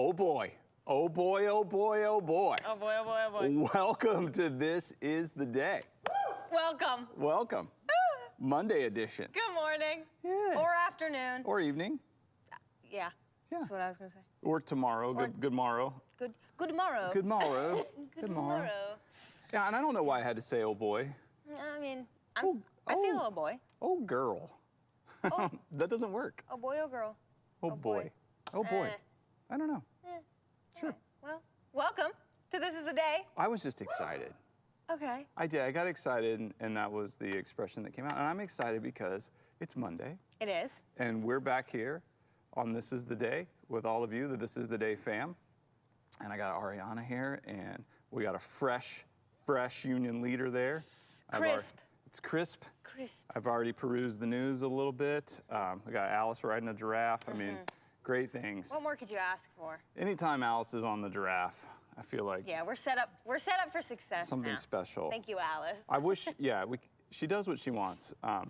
Oh boy. Oh boy, oh boy, oh boy. Oh boy, oh boy, oh boy. Welcome to This Is the Day. Welcome. Welcome. Monday edition. Good morning. Yes. Or afternoon. Or evening. Yeah. Yeah. That's what I was going to say. Or tomorrow. Good morrow. Good morrow. Good morrow. Good morrow. Yeah, and I don't know why I had to say oh boy. I mean, I feel oh boy. Oh girl. Oh. That doesn't work. Oh boy, oh girl. Oh boy. Oh boy. I don't know. Sure. Well, welcome to This Is the Day. I was just excited. Okay. I did. I got excited, and that was the expression that came out. And I'm excited because it's Monday. It is. And we're back here on This Is the Day with all of you, the This Is the Day fam. And I got Arianna here, and we got a fresh union leader there. Crisp. It's crisp. Crisp. I've already perused the news a little bit. We got Alice riding a giraffe. I mean, great things. What more could you ask for? Anytime Alice is on the giraffe, I feel like we're set up for success. something now. Special. Thank you, Alice. I wish, she does what she wants. Yeah.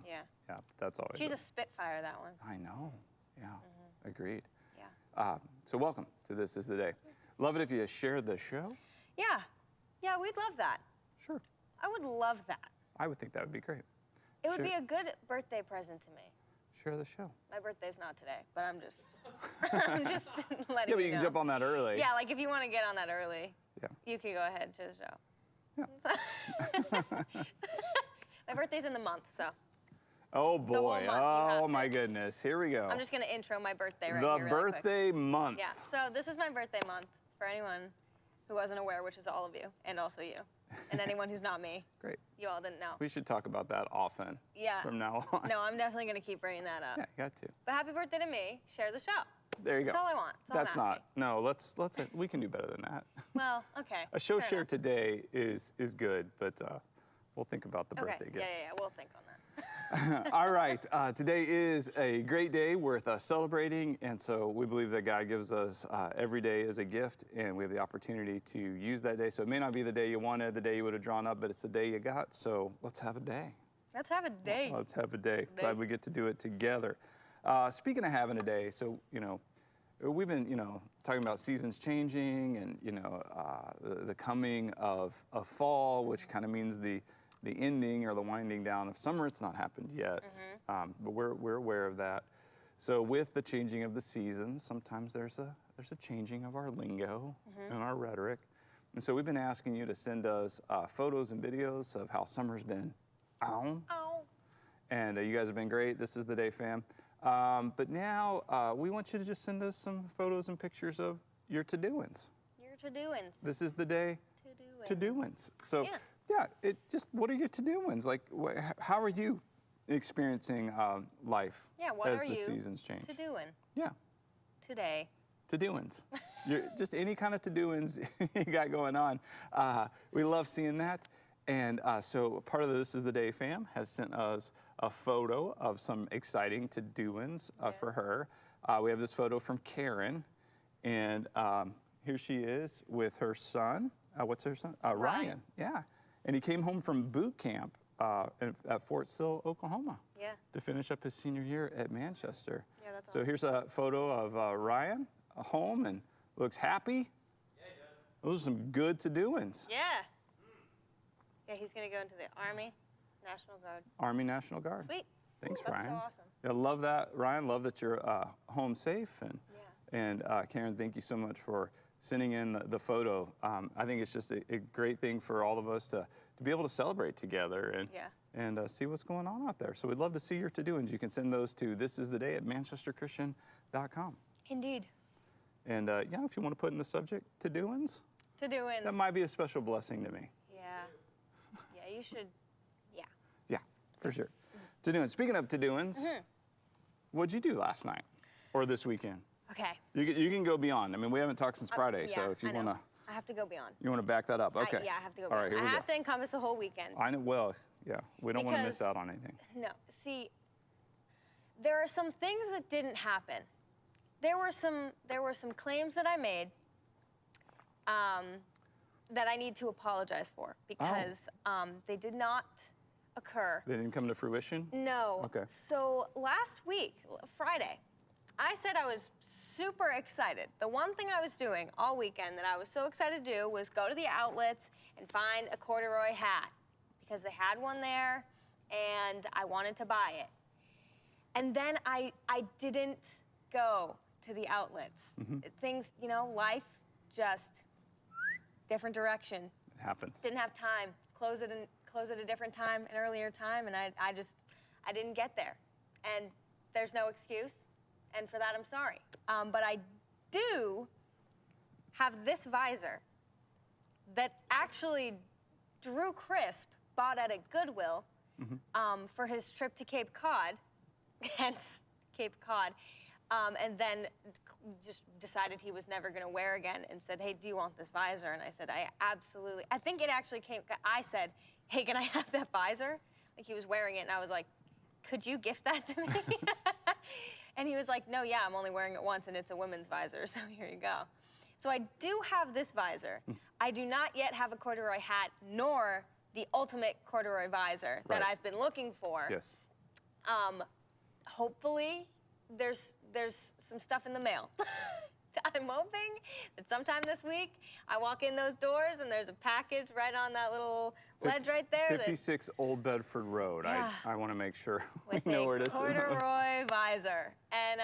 Yeah, that's always. She's a spitfire, that one. I know. Yeah. Agreed. Yeah. So welcome to This Is the Day. Love it if you shared the show. Yeah. Yeah, we'd love that. Sure. I would love that. I would think that would be great. It would be a good birthday present to me. Share the show. My birthday's not today, but I'm just letting you know. Yeah, but you can jump on that early. Yeah, like if you want to get on that early, Yeah. you can go ahead to the show. Yeah. My birthday's in the month, so. Oh whole boy. month, you have Oh to. my goodness. Here we go. I'm just going to intro my birthday right The here really quick. birthday month. Yeah, so this is my birthday month for anyone who wasn't aware, which is all of you, and also you, and anyone who's not me. Great. You all didn't know. We should talk about that often. Yeah. From now on. No, I'm definitely going to keep bringing that up. Yeah, you got to. But happy birthday to me. Share the show. There you go. That's all I want. That's all I'm asking. No, let's we can do better than that. Well, okay. A show fair share enough. today is good, but we'll think about the birthday Okay, gifts. yeah, we'll think on that. All right, today is a great day worth celebrating, and so we believe that God gives us every day as a gift, and we have the opportunity to use that day. So it may not be the day you wanted, the day you would have drawn up, but it's the day you got, so let's have a day. Let's have a day. Let's have a day. Glad we get to do it together. Speaking of having a day, so, we've been, talking about seasons changing and, the coming of fall, which kind of means the ending or the winding down of summer. It's not happened yet, but we're aware of that. So with the changing of the seasons, sometimes there's a changing of our lingo and our rhetoric. And so we've been asking you to send us photos and videos of how summer's been. Ow. And you guys have been great. This is the day, fam. But now we want you to just send us some photos and pictures of your to-doings. Your to-doings. This is the day to-doings. So. Yeah, what are your to-doings? Like, how are you experiencing life as the seasons change? To-doing? Yeah. Today. To-doings. Just any kind of to-doings you got going on. We love seeing that. And so part of the This Is the Day fam has sent us a photo of some exciting to-doings for her. We have this photo from Karen. And here she is with her son. What's her son? Ryan. Yeah. And he came home from boot camp at Fort Sill, Oklahoma. Yeah. To finish up his senior year at Manchester. Yeah, that's so awesome. Here's a photo of Ryan home and looks happy. Yeah, he does. Those are some good to-doings. Yeah. Yeah, he's going to go into the Army National Guard. Army National Guard. Sweet. Thanks, That's Ryan. so awesome. Yeah, love that, Ryan. Love that you're home safe. And Karen, thank you so much for sending in the photo. I think it's just a great thing for all of us to be able to celebrate together and see what's going on out there. So we'd love to see your to-doings. You can send those to thisistheday@manchesterchristian.com. Indeed. And if you want to put in the subject to-doings, To-doings. that might be a special blessing to me. Yeah. Yeah, you should. Yeah. Yeah, for sure. To-doings. Speaking of to-doings, what'd you do last night or this weekend? Okay. You can go beyond. I mean, we haven't talked since Friday, so if you want to. I have to go beyond. You want to back that up? Okay. Yeah, I have to go All beyond. right, here we I go. have to encompass the whole weekend. I know. Well, yeah, we don't want to miss Because- out on anything. No, see, there are some things that didn't happen. There were some claims that I made that I need to apologize for because they did not occur. They didn't come to fruition? No. Okay. So last week, Friday, I said I was super excited. The one thing I was doing all weekend that I was so excited to do was go to the outlets and find a corduroy hat because they had one there and I wanted to buy it. And then I didn't go to the outlets. Things, you know, life just different direction. It happens. Didn't have time. Close at a different time, an earlier time, and I didn't get there. And there's no excuse, and for that I'm sorry. But I do have this visor that actually Drew Crisp bought at a Goodwill for his trip to Cape Cod, hence Cape Cod, and then just decided he was never going to wear again and said, hey, do you want this visor? And I said, I absolutely. I think it actually came, I said, hey, can I have that visor? Like he was wearing it, and I was like, could you gift that to me? And he was like, no, yeah, I'm only wearing it once, and it's a women's visor, so here you go. So I do have this visor. I do not yet have a corduroy hat, nor the ultimate corduroy visor that I've been looking for. Yes. Hopefully, there's some stuff in the mail. I'm hoping that sometime this week I walk in those doors and there's a package right on that little ledge right there. 56 Old Bedford Road. Yeah. I want to make sure With we know where it is. corduroy visor. And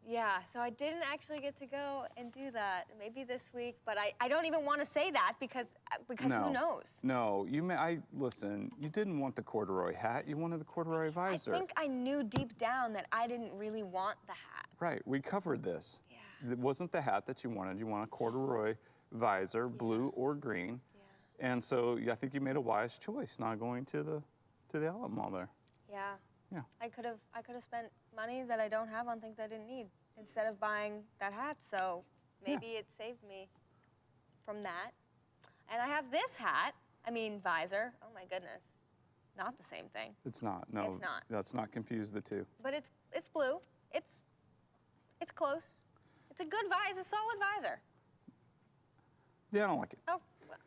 yeah, so I didn't actually get to go and do that. Maybe this week, but I don't even want to say that because No. who knows? No, listen, you didn't want the corduroy hat, you wanted the corduroy visor. I think I knew deep down that I didn't really want the hat. Right, we covered this. Yeah. It wasn't the hat that you wanted. You want a corduroy visor, blue or green. Yeah. And so I think you made a wise choice not going to the outlet mall there. Yeah. Yeah. I could have spent money that I don't have on things I didn't need instead of buying that hat. So maybe it saved me from that. And I have this hat. I mean visor. Oh my goodness. Not the same thing. It's not. No. It's not. Let's not confuse the two. But it's blue. It's close. It's a good visor, a solid visor. Yeah, I don't like it. Oh. Well.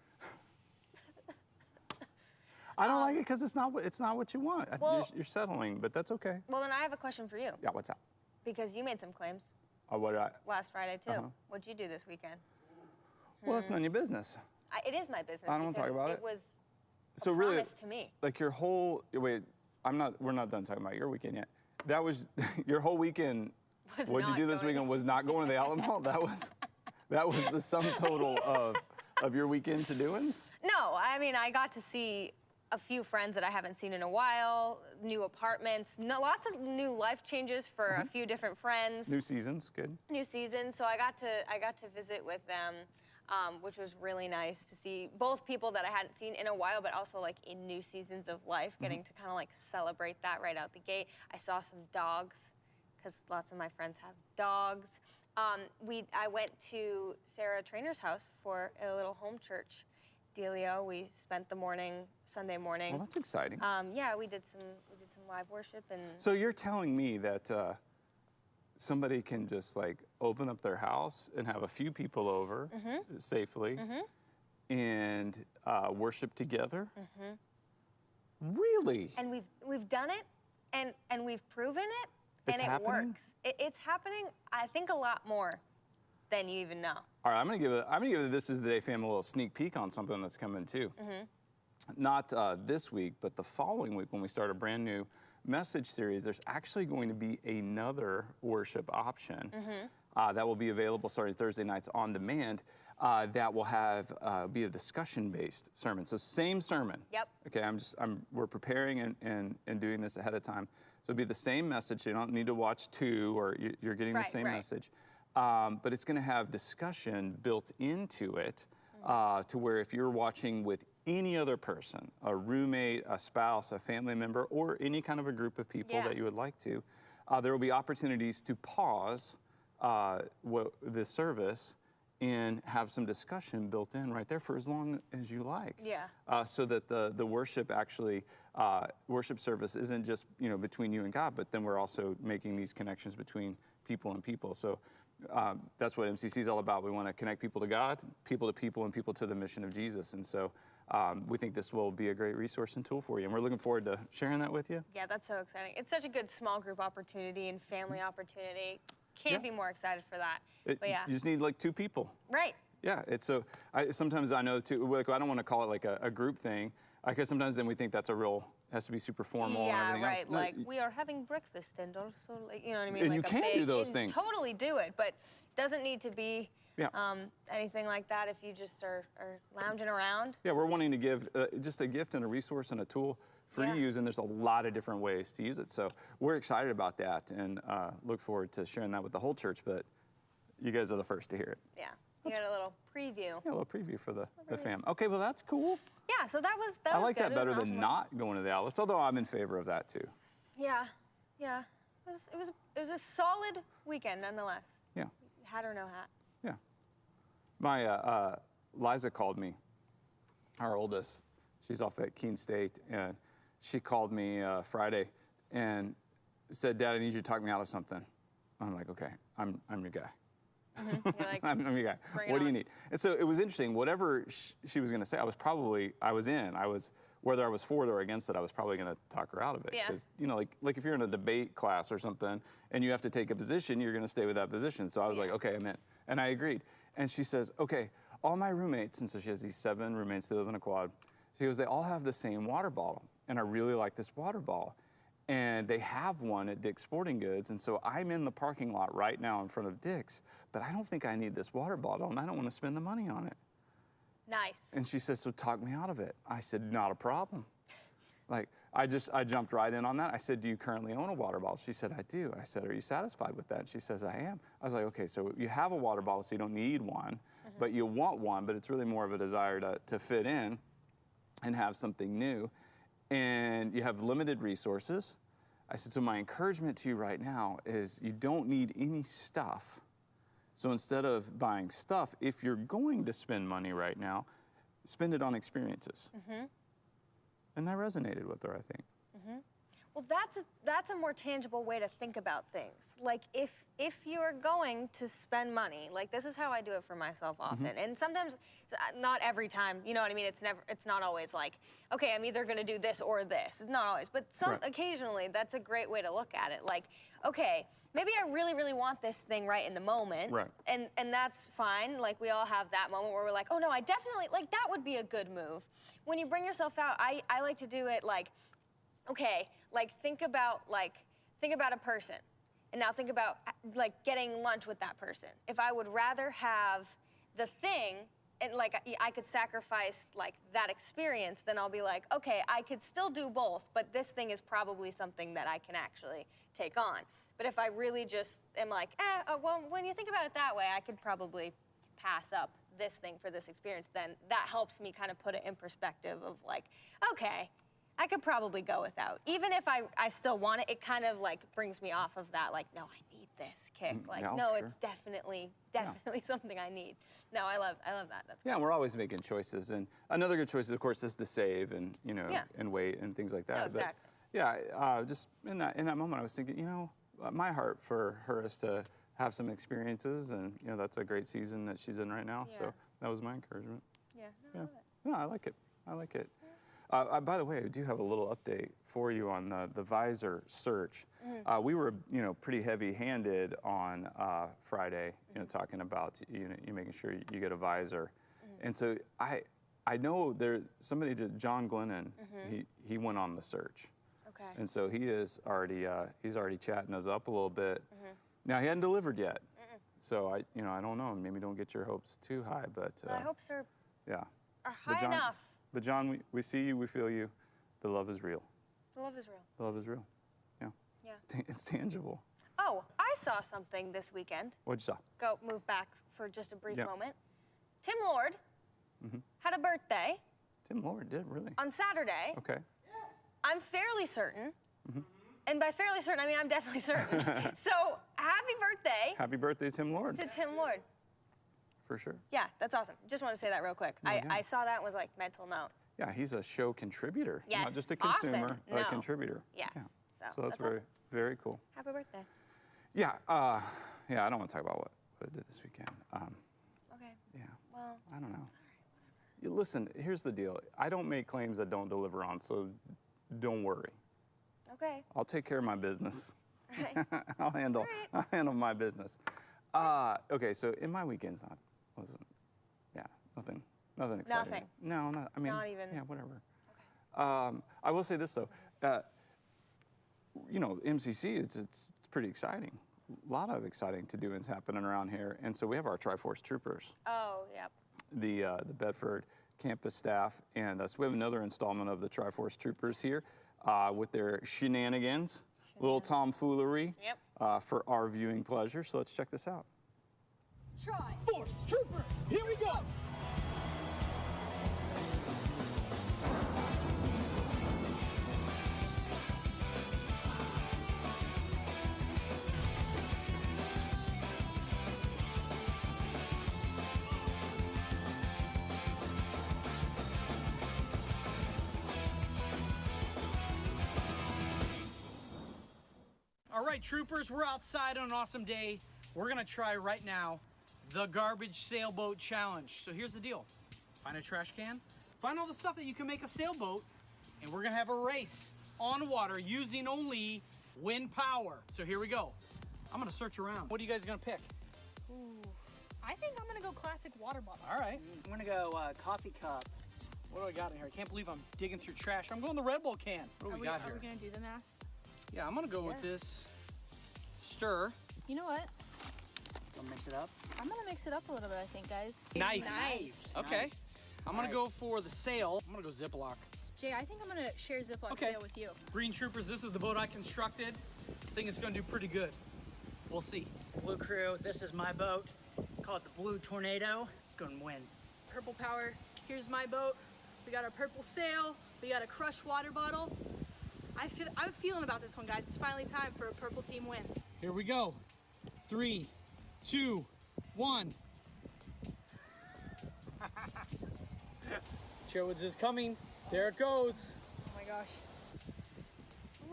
I don't like it because it's not what you want. Well- You're settling, but that's okay. Well, then I have a question for you Yeah, what's that? because you made some claims What did I? last Friday too. What'd you do this weekend? Well, that's none of your business. It is my business. I don't wanna talk because about it. it. Was So a really, promise to me. like your whole wait, we're not done talking about your weekend yet. That was your whole weekend. Was What'd you not do this going- weekend? Was not going to the outlet mall. That was the sum total of your weekend to doings. No, I mean I got to see a few friends that I haven't seen in a while, new apartments, lots of new life changes for a few different friends. New seasons, good. New season, so I got to visit with them, which was really nice to see both people that I hadn't seen in a while, but also like in new seasons of life, getting to kind of like celebrate that right out the gate. I saw some dogs, because lots of my friends have dogs. I went to Sarah Trainer's house for a little home church dealio. We spent the morning, Sunday morning. Well, that's exciting. Yeah, we did some live worship and. So you're telling me that somebody can just like open up their house and have a few people over safely and worship together? Really? And we've done it, and we've proven it, It's and it happening? works. It's happening. I think a lot more than you even know. All right, I'm gonna give This Is the Day fam a little sneak peek on something that's coming too. Not this week, but the following week when we start a brand new message series, there's actually going to be another worship option that will be available starting Thursday nights on demand. That will have be a discussion-based sermon. So same sermon. Yep. Okay, we're preparing and doing this ahead of time. So it'll be the same message. You don't need to watch two, or you're getting the same message. But it's going to have discussion built into it to where if you're watching with any other person, a roommate, a spouse, a family member, or any kind of a group of people that you would like to, there will be opportunities to pause the service and have some discussion built in right there for as long as you like. Yeah. So that the worship actually, worship service isn't just between you and God, but then we're also making these connections between people and people. So that's what MCC is all about. We want to connect people to God, people to people, and people to the mission of Jesus. And so we think this will be a great resource and tool for you. And we're looking forward to sharing that with you. Yeah, that's so exciting. It's such a good small group opportunity and family opportunity. Can't be more excited for that. But yeah. You just need like 2 people. Right. Yeah, it's so. Sometimes I know too. Like, I don't want to call it like a group thing, because sometimes then we think that's has to be super formal and everything right. else. No, Like we are having breakfast and also, like, you know what I mean. And like you can do those things. Totally do it, but doesn't need to be anything like that if you just are lounging around. Yeah, we're wanting to give just a gift and a resource and a tool for you to use, and there's a lot of different ways to use it. So we're excited about that and look forward to sharing that with the whole church. But you guys are the first to hear it. Yeah. You got a little preview. Yeah, a little preview for the fam. Okay, well, that's cool. Yeah, so that was I like good. that better than not going to the outlets, although I'm in favor of that too. Yeah, yeah. It was a solid weekend nonetheless. Yeah. Hat or no hat. Yeah. My Liza called me, our oldest. She's off at Keene State, and she called me Friday and said, "Dad, I need you to talk me out of something." I'm like, "Okay, I'm your guy." Mm-hmm. You're like, I'm your guy. What do you need? And so it was interesting. Whatever she was going to say, I was in. Whether I was for it or against it, I was probably going to talk her out of it. Yeah. Because, like if you're in a debate class or something and you have to take a position, you're going to stay with that position. So I was like, okay, I'm in. And I agreed. And she says, okay, all my roommates, and so she has these 7 roommates that live in a quad. She goes, they all have the same water bottle. And I really like this water bottle. And they have one at Dick's Sporting Goods. And so I'm in the parking lot right now in front of Dick's, but I don't think I need this water bottle, and I don't want to spend the money on it. nice. And she says, so talk me out of it. I said, not a problem. Like, I jumped right in on that. I said, do you currently own a water bottle? She said, I do. I said, are you satisfied with that? And she says, I am. I was like, okay, so you have a water bottle, so you don't need one, but you want one, but it's really more of a desire to fit in and have something new. And you have limited resources. I said, so my encouragement to you right now is you don't need any stuff. So instead of buying stuff, if you're going to spend money right now, spend it on experiences. And that resonated with her, I think. Well, that's a more tangible way to think about things. Like if you're going to spend money, like this is how I do it for myself often. And sometimes, not every time, you know what I mean? It's not always like, okay, I'm either gonna do this or this. It's not always, but occasionally that's a great way to look at it. Like, okay, maybe I really, really want this thing right in the moment. Right. And that's fine. Like we all have that moment where we're like, oh no, I definitely, like that would be a good move. When you bring yourself out, I like to do it like, okay, like think about a person, and now think about like getting lunch with that person. If I would rather have the thing, and like I could sacrifice like that experience, then I'll be like, okay, I could still do both, but this thing is probably something that I can actually take on. But if I really just am like, well, when you think about it that way, I could probably pass up this thing for this experience, then that helps me kind of put it in perspective of like, okay, I could probably go without. Even if I still want it, it kind of like brings me off of that, like, no, I need this kick. Like, no, sure. it's definitely something I need. No, I love that. That's Yeah, we're always making choices. And another good choice, of course, is to save and, and wait and things like that. No, exactly. But yeah, just in that moment, I was thinking, my heart for her is to have some experiences, and, that's a great season that she's in right now. Yeah. So that was my encouragement. Yeah, no, I love it. No, I like it. I like it. By the way, I do have a little update for you on the visor search. We were, pretty heavy-handed on Friday, talking about you making sure you get a visor. And so I know somebody did, John Glennon. He went on the search. Okay. And so he's already chatting us up a little bit. Now he hadn't delivered yet, so I don't know. Maybe don't get your hopes too high, but My hopes are yeah. high John, enough. But John, we see you, we feel you. The love is real. The love is real. The love is real. Yeah. Yeah. It's tangible. Oh, I saw something this weekend. What'd you saw? Move back for just a brief Yeah. moment. Tim Lord had a birthday Tim Lord did, really? on Saturday. Okay. I'm fairly certain, and by fairly certain, I mean I'm definitely certain. So happy birthday Happy birthday, Tim Lord. to Tim Lord. For sure. Yeah, that's awesome. Just want to say that real quick. yeah. I saw that and was like, mental note. Yeah, he's a show contributor. Yes, Not just a consumer, often. but a No. contributor. Yes. Yeah. So So that's awesome. very cool. Happy birthday. Yeah, I don't want to talk about what I did this weekend. Okay. Yeah, Well, I don't know. listen, here's the deal. I don't make claims that don't deliver on, so don't worry. Okay. I'll take care of my business. All right. I'll handle my business. Okay, so in my weekends, nothing exciting. Nothing. No, I mean, Not even. yeah, whatever. Okay. I will say this though, MCC, it's pretty exciting. A lot of exciting to-doings happening around here, and so we have our Triforce Troopers, Oh, yep. the Bedford campus staff, and so we have another installment of the Triforce Troopers here with their shenanigans, little tomfoolery for our viewing pleasure. So let's check this out. Triforce Troopers, here we go! All right, troopers, we're outside on an awesome day. We're gonna try right now the garbage sailboat challenge. So here's the deal. Find a trash can, find all the stuff that you can make a sailboat, and we're gonna have a race on water using only wind power. So here we go. I'm gonna search around. What are you guys gonna pick? Ooh, I think I'm gonna go classic water bottle. All right. I'm gonna go coffee cup. What do I got in here? I can't believe I'm digging through trash. I'm going the Red Bull can. What do we got Are here? we gonna do the mast? Yeah, I'm gonna go with this stir. You know what? Gonna mix it up. I'm gonna mix it up a little bit, I think, guys. Knife. Knife. Okay. Nice. I'm gonna Alright. go for the sail. I'm gonna go Ziploc. Jay, I think I'm gonna share Ziploc Okay. sail with you. Green Troopers, this is the boat I constructed. I think it's gonna do pretty good. We'll see. Blue Crew, this is my boat. Call it the Blue Tornado. It's gonna win. Purple Power, here's my boat. We got our purple sail. We got a crushed water bottle. I'm feeling about this one, guys. It's finally time for a purple team win. Here we go. 3, 2, 1. Sherwood's is coming. There it goes. Oh my gosh.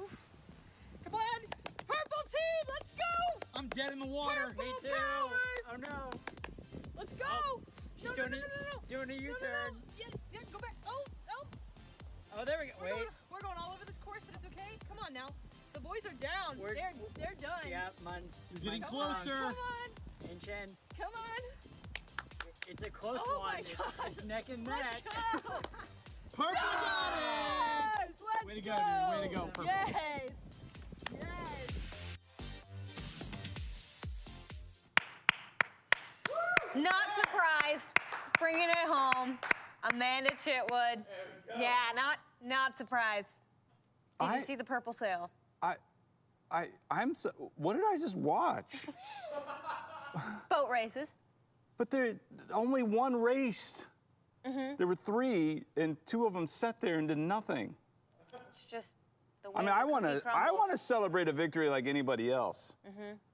Oof. Come on, purple team, let's go! I'm dead in the water. Purple Me too. power! Oh no. Let's go! She's No, doing no, it. no, no, no. Doing a No, no, U-turn. no. Yeah, go back. Oh. Oh, there we go. Wait. We're going all over this course, but it's okay. Come on now. The boys are down. They're done. Yeah, mine's. You're getting mine's closer. Come on. Inch in. Come on. It's a close Oh one. my God. It's neck and Let's neck. go. Purple got it. Yes, let's Way to go, dude. Way to go, Purple. Yes. Yes. Not surprised. Bringing it home. Amanda Chitwood. Yeah, not surprised. Did you see the purple sail? I'm so, what did I just watch? Boat races. But there only one raced. There were 3, and 2 of them sat there and did nothing. It's just the way I mean, I want to celebrate a victory like anybody else.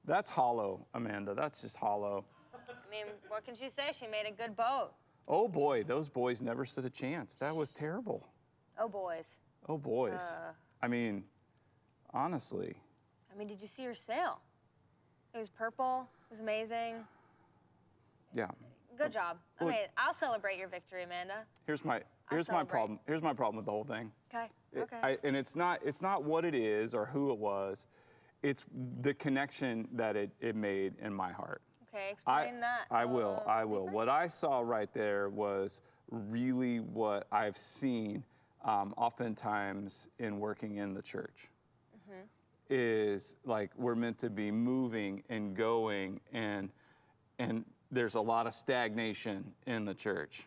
That's hollow, Amanda. That's just hollow. I mean, what can she say? She made a good boat. Oh boy, those boys never stood a chance. That was terrible. Oh, boys. Oh boys. I mean, honestly. I mean, did you see her sail? It was purple. It was amazing. Yeah. Good job. Well, Okay, I'll celebrate your victory, Amanda. Here's my celebrate. problem. Here's my problem with the whole thing. Okay. Okay. And it's not what it is or who it was. It's the connection that it made in my heart. Okay, explain that. I will. deeper. What I saw right there was really what I've seen oftentimes in working in the church. Is like we're meant to be moving and going, and there's a lot of stagnation in the church.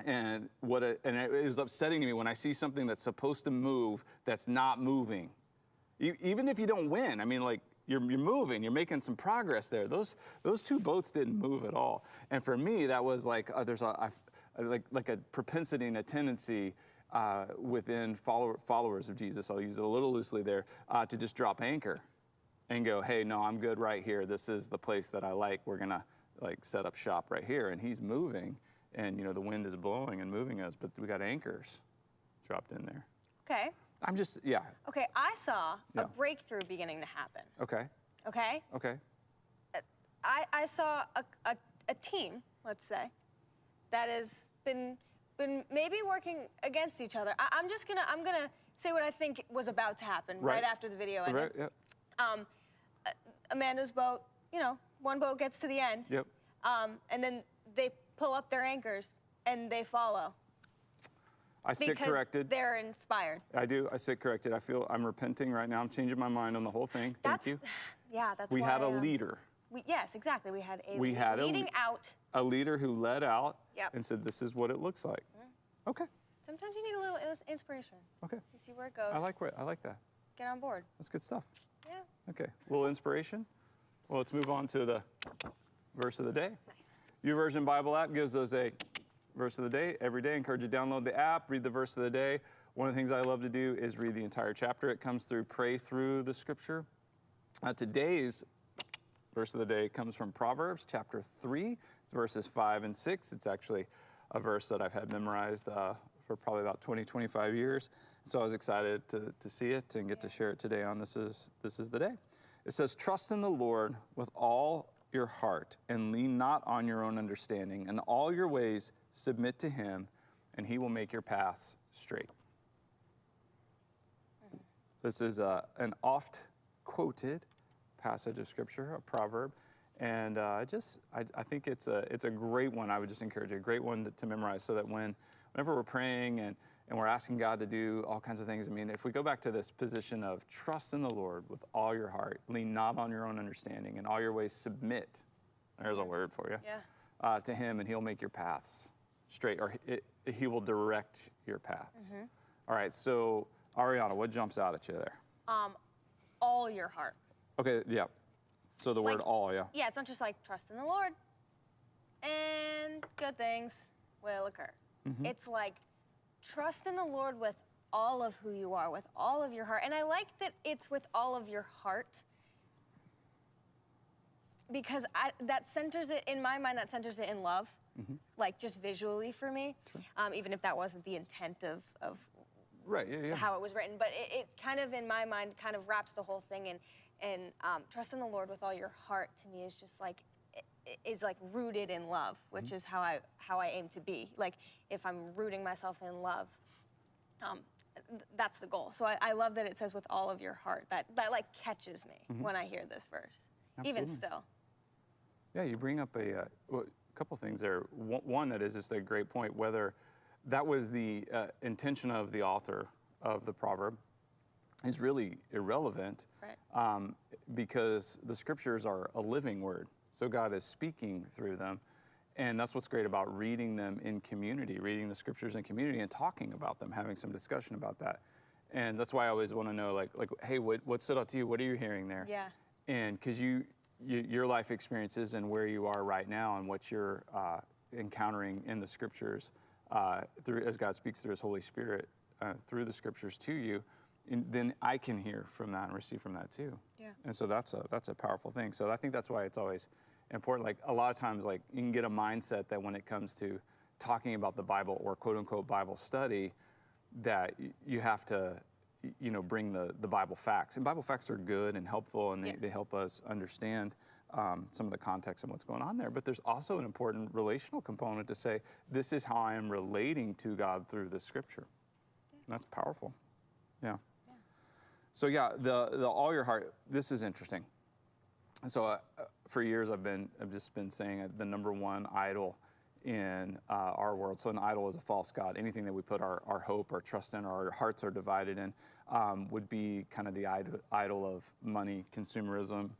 And it was upsetting to me when I see something that's supposed to move that's not moving. Even if you don't win, I mean, like you're moving, you're making some progress there. Those 2 boats didn't move at all. And for me, that was like there's a propensity and a tendency within followers of Jesus. I'll use it a little loosely there to just drop anchor and go, hey, no, I'm good right here. This is the place that I like. We're gonna like set up shop right here. And he's moving, and the wind is blowing and moving us, but we got anchors dropped in there. Okay. I'm just, yeah. Okay, I saw Yeah. a breakthrough beginning to happen. Okay. Okay? Okay. I saw a team, let's say, that has been maybe working against each other. I'm gonna say what I think was about to happen right after the video ended. Right, yep. Amanda's boat, one boat gets to the end. Yep. And then they pull up their anchors and they follow. I sit corrected. They're inspired. I do. I sit corrected. I feel I'm repenting right now. I'm changing my mind on the whole thing. Thank you. Yeah, that's We why, had a leader. Yes, exactly. We had a leading out. A leader who led out Yep. and said, this is what it looks like. Okay. Sometimes you need a little inspiration. Okay. You see where it goes. I like that. Get on board. That's good stuff. Yeah. Okay. A little inspiration. Well, let's move on to the verse of the day. Nice. YouVersion Bible app gives us a verse of the day every day. Encourage you to download the app, read the verse of the day. One of the things I love to do is read the entire chapter. It comes through, pray through the scripture. Today's verse of the day comes from Proverbs chapter 3. It's verses 5 and 6. It's actually a verse that I've had memorized for probably about 20, 25 years. So I was excited to see it and get to share it today on This Is the Day. It says, trust in the Lord with all your heart and lean not on your own understanding. In all your ways submit to him, and he will make your paths straight. This is an oft quoted passage of scripture, a proverb, and I think it's a great one. I would just encourage you, a great one to memorize, so that whenever we're praying and we're asking God to do all kinds of things, I mean, if we go back to this position of trust in the Lord with all your heart, lean not on your own understanding, in all your ways submit, there's a word for you, to him, and he'll make your paths straight, or he will direct your paths. Mm-hmm. All right, so Arianna, what jumps out at you there? All your heart. Okay, yeah. So the word all, yeah. Yeah, it's not just like trust in the Lord and good things will occur. Mm-hmm. It's like trust in the Lord with all of who you are, with all of your heart. And I like that it's with all of your heart, because that centers it, in my mind, that centers it in love, like just visually for me, even if that wasn't the intent of Right, yeah. how it was written. But it kind of, in my mind, kind of wraps the whole thing in. And trust in the Lord with all your heart, to me, is just like, is like rooted in love, which is how I aim to be. Like, if I'm rooting myself in love, that's the goal. So I love that it says with all of your heart. That like catches me when I hear this verse, Absolutely. even still. Yeah, you bring up a couple things there. One that is just a great point, whether that was the intention of the author of the proverb is really irrelevant, Right. Because the scriptures are a living word. So God is speaking through them. And that's what's great about reading them in community, reading the scriptures in community and talking about them, having some discussion about that. And that's why I always want to know, like, hey, what stood out to you? What are you hearing there? Yeah. And because your life experiences and where you are right now and what you're encountering in the scriptures, as God speaks through his Holy Spirit through the scriptures to you, then I can hear from that and receive from that too. Yeah. And so that's a powerful thing. So I think that's why it's always important. Like a lot of times, like you can get a mindset that when it comes to talking about the Bible or quote unquote Bible study, that you have to, bring the Bible facts. And Bible facts are good and helpful, and they help us understand some of the context and what's going on there. But there's also an important relational component to say, this is how I am relating to God through the scripture. And that's powerful. Yeah. So the all your heart, this is interesting. So for years I've just been saying the number one idol in our world. So an idol is a false god. Anything that we put our hope or trust in, or our hearts are divided in, would be kind of the idol of money, consumerism,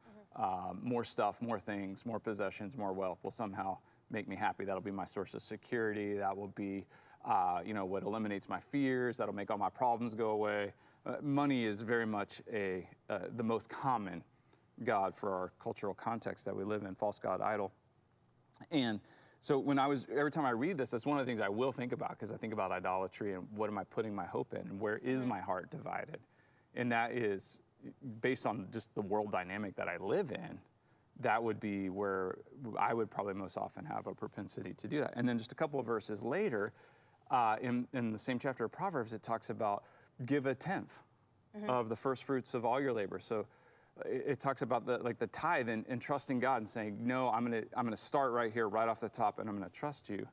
more stuff, more things, more possessions, more wealth will somehow make me happy. That'll be my source of security. That will be what eliminates my fears. That'll make all my problems go away. Money is very much the most common god for our cultural context that we live in, false god, idol. And so every time I read this, that's one of the things I will think about, because I think about idolatry and what am I putting my hope in, and where is my heart divided? And that is based on just the world dynamic that I live in. That would be where I would probably most often have a propensity to do that. And then just a couple of verses later, in the same chapter of Proverbs, it talks about give a tenth of the first fruits of all your labor. So it talks about the tithe and trusting God and saying, no, I'm gonna start right here, right off the top, and I'm gonna trust you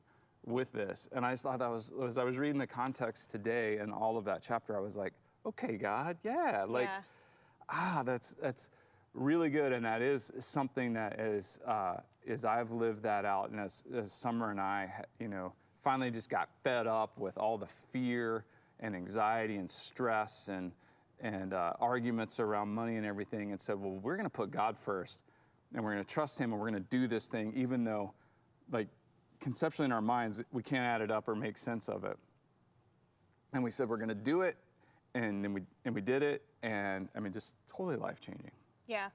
with this. And I just thought that was, as I was reading the context today and all of that chapter, I was like, okay, God, yeah, like, that's really good. And that is something that is I've lived that out. And as Summer and I, finally just got fed up with all the fear and anxiety and stress and arguments around money and everything, and said, well, we're going to put God first, and we're going to trust Him, and we're going to do this thing, even though, like, conceptually in our minds, we can't add it up or make sense of it. And we said, we're going to do it, and then we did it, and I mean, just totally life-changing. Yeah,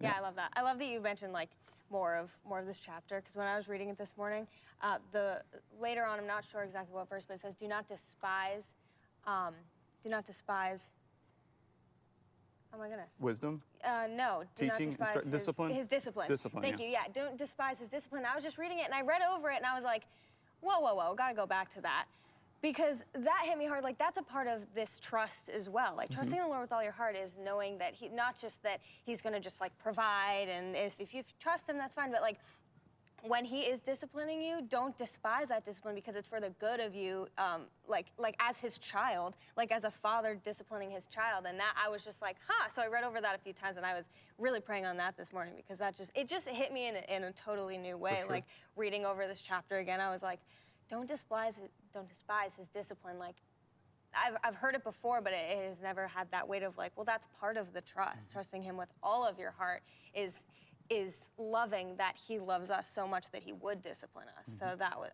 I love that. I love that you mentioned like more of this chapter, because when I was reading it this morning, later on, I'm not sure exactly what verse, but it says, do not despise. Oh my goodness. Wisdom? No. Do not Teaching, despise discipline? His discipline. Discipline, Thank you. Yeah. Don't despise His discipline. I was just reading it and I read over it and I was like, whoa. Gotta go back to that. Because that hit me hard. Like, that's a part of this trust as well. Like, trusting the Lord with all your heart is knowing that not just that He's gonna just like provide, and if you trust Him, that's fine. But like, when He is disciplining you, don't despise that discipline, because it's for the good of you, like as His child, like as a father disciplining his child. And that, I was just like, so I read over that a few times, and I was really praying on that this morning, because it just hit me in a totally new way. Sure. Like, reading over this chapter again, I was like, don't despise His discipline. Like, I've heard it before, but it has never had that weight of like, well, that's part of the trust. Trusting Him with all of your heart is loving that He loves us so much that He would discipline us. So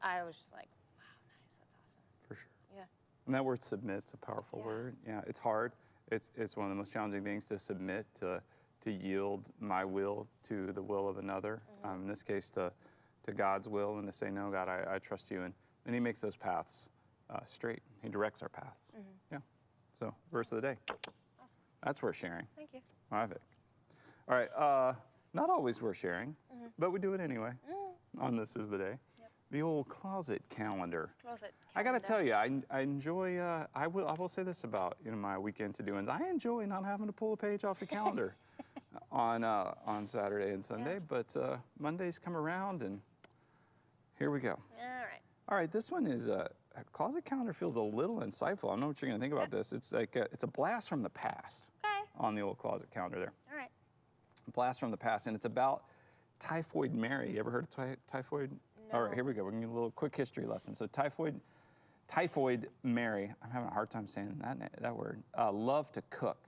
I was just like, wow, nice, that's awesome. For sure. Yeah. And that word submit's a powerful word. Yeah, it's hard. It's one of the most challenging things to submit, to yield my will to the will of another. In this case, to God's will, and to say, no, God, I trust you. And He makes those paths straight. He directs our paths. Yeah. So, verse of the day. Awesome. That's worth sharing, Thank you. I think. All right. Not always worth sharing, but we do it anyway. On This Is the Day. Yep. The old closet calendar. Closet I got to calendar. tell you, I enjoy. I will say this about my weekend to-do-ins. I enjoy not having to pull a page off the calendar on Saturday and Sunday. Yeah. But Mondays come around, and here we go. All right. All right, this one is a closet calendar. Feels a little insightful. I don't know what you're going to think about this. It's like it's a blast from the past Okay. on the old closet calendar there. All right. Blast from the past, and it's about Typhoid Mary. You ever heard of typhoid? No. All right, here we go. We're gonna get a little quick history lesson. So Typhoid Mary. I'm having a hard time saying that word. Loved to cook,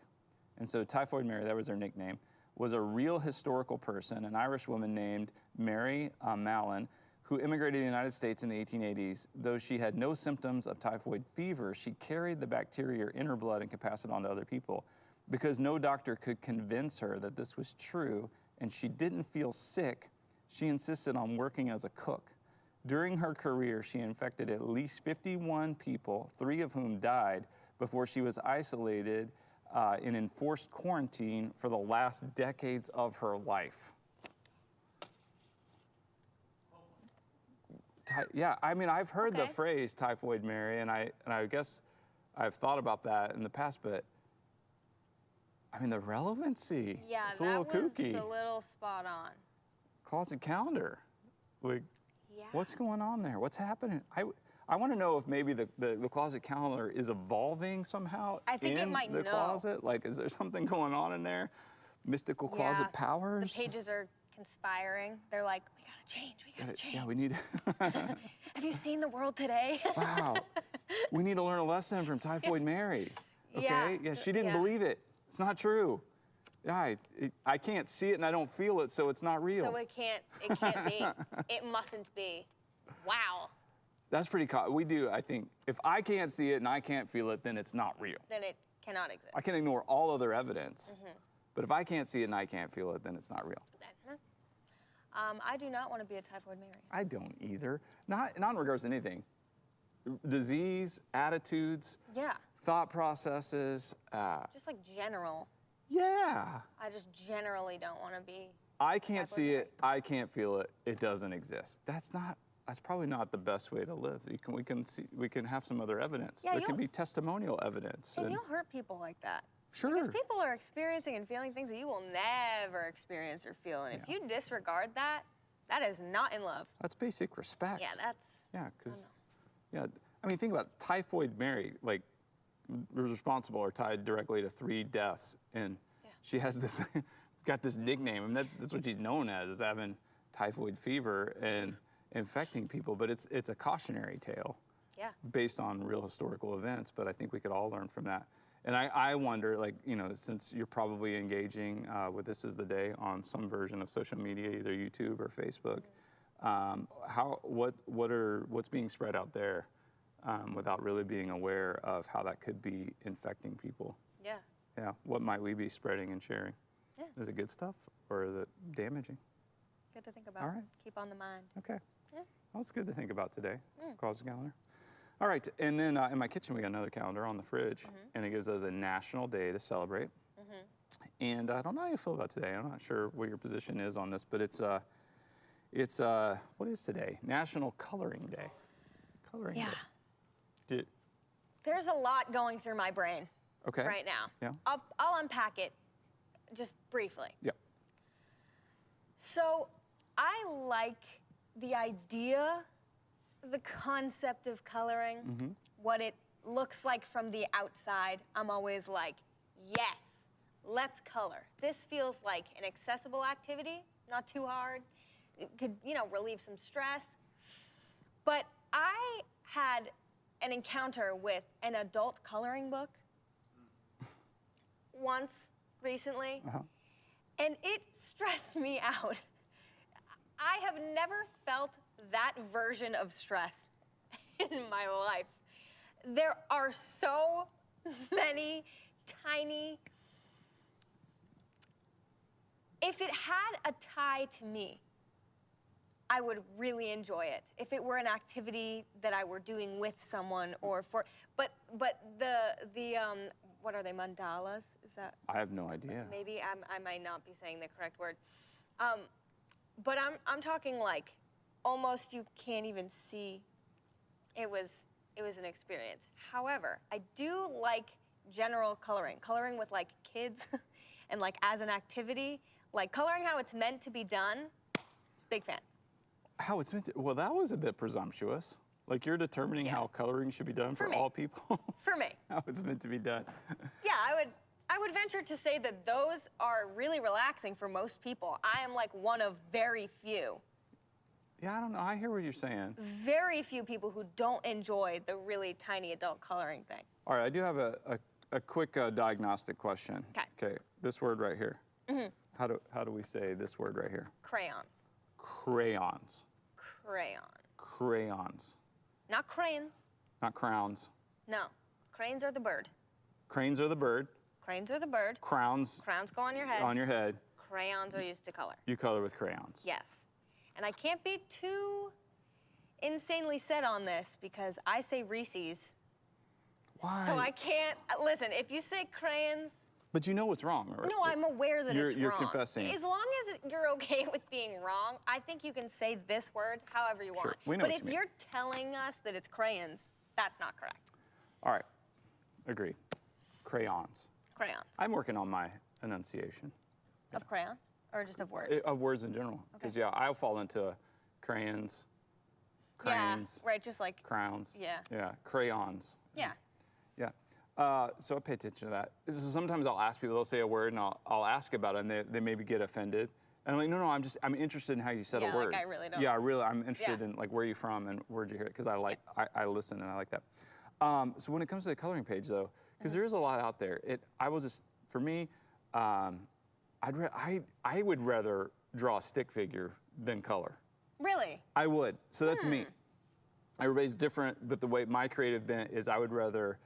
and so Typhoid Mary, that was her nickname, was a real historical person, an Irish woman named Mary Mallon, who immigrated to the United States in the 1880s. Though she had no symptoms of typhoid fever, she carried the bacteria in her blood and could pass it on to other people. Because no doctor could convince her that this was true and she didn't feel sick, she insisted on working as a cook. During her career, she infected at least 51 people, 3 of whom died, before she was isolated in enforced quarantine for the last decades of her life. Yeah, I mean, I've heard the phrase Typhoid Mary, and I guess I've thought about that in the past, but I mean, the relevancy. Yeah, it's a little kooky. was a little spot on. Closet calendar. Like, Yeah. what's going on there? What's happening? I want to know if maybe the closet calendar is evolving somehow. I think it might the know. closet. Like, is there something going on in there? Mystical closet Yeah. powers. The pages are conspiring. They're like, we gotta change. We gotta change. Yeah, we need. Have you seen the world today? Wow. We need to learn a lesson from Typhoid Mary. Okay. Yeah. She didn't Yeah. believe it. It's not true. Yeah, I can't see it and I don't feel it, so it's not real. So it can't be. It mustn't be. Wow. That's pretty cool. We do, I think, if I can't see it and I can't feel it, then it's not real. Then it cannot exist. I can ignore all other evidence, but if I can't see it and I can't feel it, then it's not real. I do not want to be a Typhoid Mary. I don't either. Not in regards to anything. Disease, attitudes, Yeah. thought processes. Just like general. Yeah. I just generally don't want to be. I can't Typhoid see Mary. it. I can't feel it. It doesn't exist. That's probably not the best way to live. We can have some other evidence. Yeah, there can you'll- be testimonial evidence. And you'll hurt people like that. Sure. Because people are experiencing and feeling things that you will never experience or feel. And if you disregard that, That is not in love. That's basic respect. Yeah, that's. Yeah, because, yeah, I mean, think about it. Typhoid Mary, like, was responsible or tied directly to 3 deaths, and she has this, got this nickname, and that's what she's known as, is having typhoid fever and infecting people. But it's a cautionary tale, based on real historical events. But I think we could all learn from that. And I wonder, like, you know, since you're probably engaging with This Is the Day on some version of social media, either YouTube or Facebook, what's being spread out there without really being aware of how that could be infecting people? Yeah. Yeah. What might we be spreading and sharing? Yeah. Is it good stuff or is it damaging? Good to think about. All right. Keep on the mind. Okay. Yeah. Well, it's good to think about today. Cause the calendar. All right, and then in my kitchen we got another calendar on the fridge, and it gives us a national day to celebrate. And I don't know how you feel about today. I'm not sure what your position is on this, but it's what is today? National Coloring Day. Coloring Day. There's a lot going through my brain Okay. right now. Yeah. I'll unpack it just briefly. Yeah. So I like the idea, the concept of coloring, what it looks like from the outside. I'm always like, yes, let's color. This feels like an accessible activity, not too hard. It could, you know, relieve some stress. But I had an encounter with an adult coloring book once recently, and it stressed me out. I have never felt that version of stress in my life. There are so many tiny. If it had a tie to me, I would really enjoy it. If it were an activity that I were doing with someone or for, but the what are they, mandalas? Is that? I have no idea. Maybe I might not be saying the correct word. But I'm talking like almost you can't even see. It was an experience. However, I do like general coloring with like kids and like as an activity, like coloring how it's meant to be done. Big fan. How it's meant to, well, that was a bit presumptuous. Like you're determining how coloring should be done for me. all people? For me. How it's meant to be done. Yeah, I would venture to say that those are really relaxing for most people. I am like one of very few. Yeah, I don't know. I hear what you're saying. Very few people who don't enjoy the really tiny adult coloring thing. All right, I do have a quick diagnostic question. Okay. This word right here. How do we say this word right here? Crayons. Crayons. Crayon. Crayons. Not crayons. Not crowns. No. Cranes are the bird. Cranes are the bird. Cranes are the bird. Crowns Crowns go on your head. on your head. Crayons are used to color. You color with crayons. Yes. And I can't be too insanely set on this because I say Reese's. Why? So I can't, listen, if you say crayons. But you know what's wrong, right? No, I'm aware that it's You're wrong. confessing. As long as you're okay with being wrong, I think you can say this word however you want. Sure, we know but what if you mean. you're telling us that it's crayons, that's not correct. All right. Agreed. Crayons. Crayons. I'm working on my enunciation. Of crayons? Or just of words? Of words in general. Because, yeah, I'll fall into crayons, cranes, Yeah, right, just like, crowns. Yeah. Yeah, crayons. yeah. Yeah. So I pay attention to that. So sometimes I'll ask people, they'll say a word, and I'll ask about it, and they maybe get offended. And I'm like, no, I'm interested in how you said Yeah, a word. like I really don't. Yeah, I'm interested Yeah. in like where you from and where'd you hear it, because I listen and I like that. So when it comes to the coloring page though, because there is a lot out there, for me, I would rather draw a stick figure than color. Really? I would. So that's me. Everybody's different, but the way my creative bent is I would rather,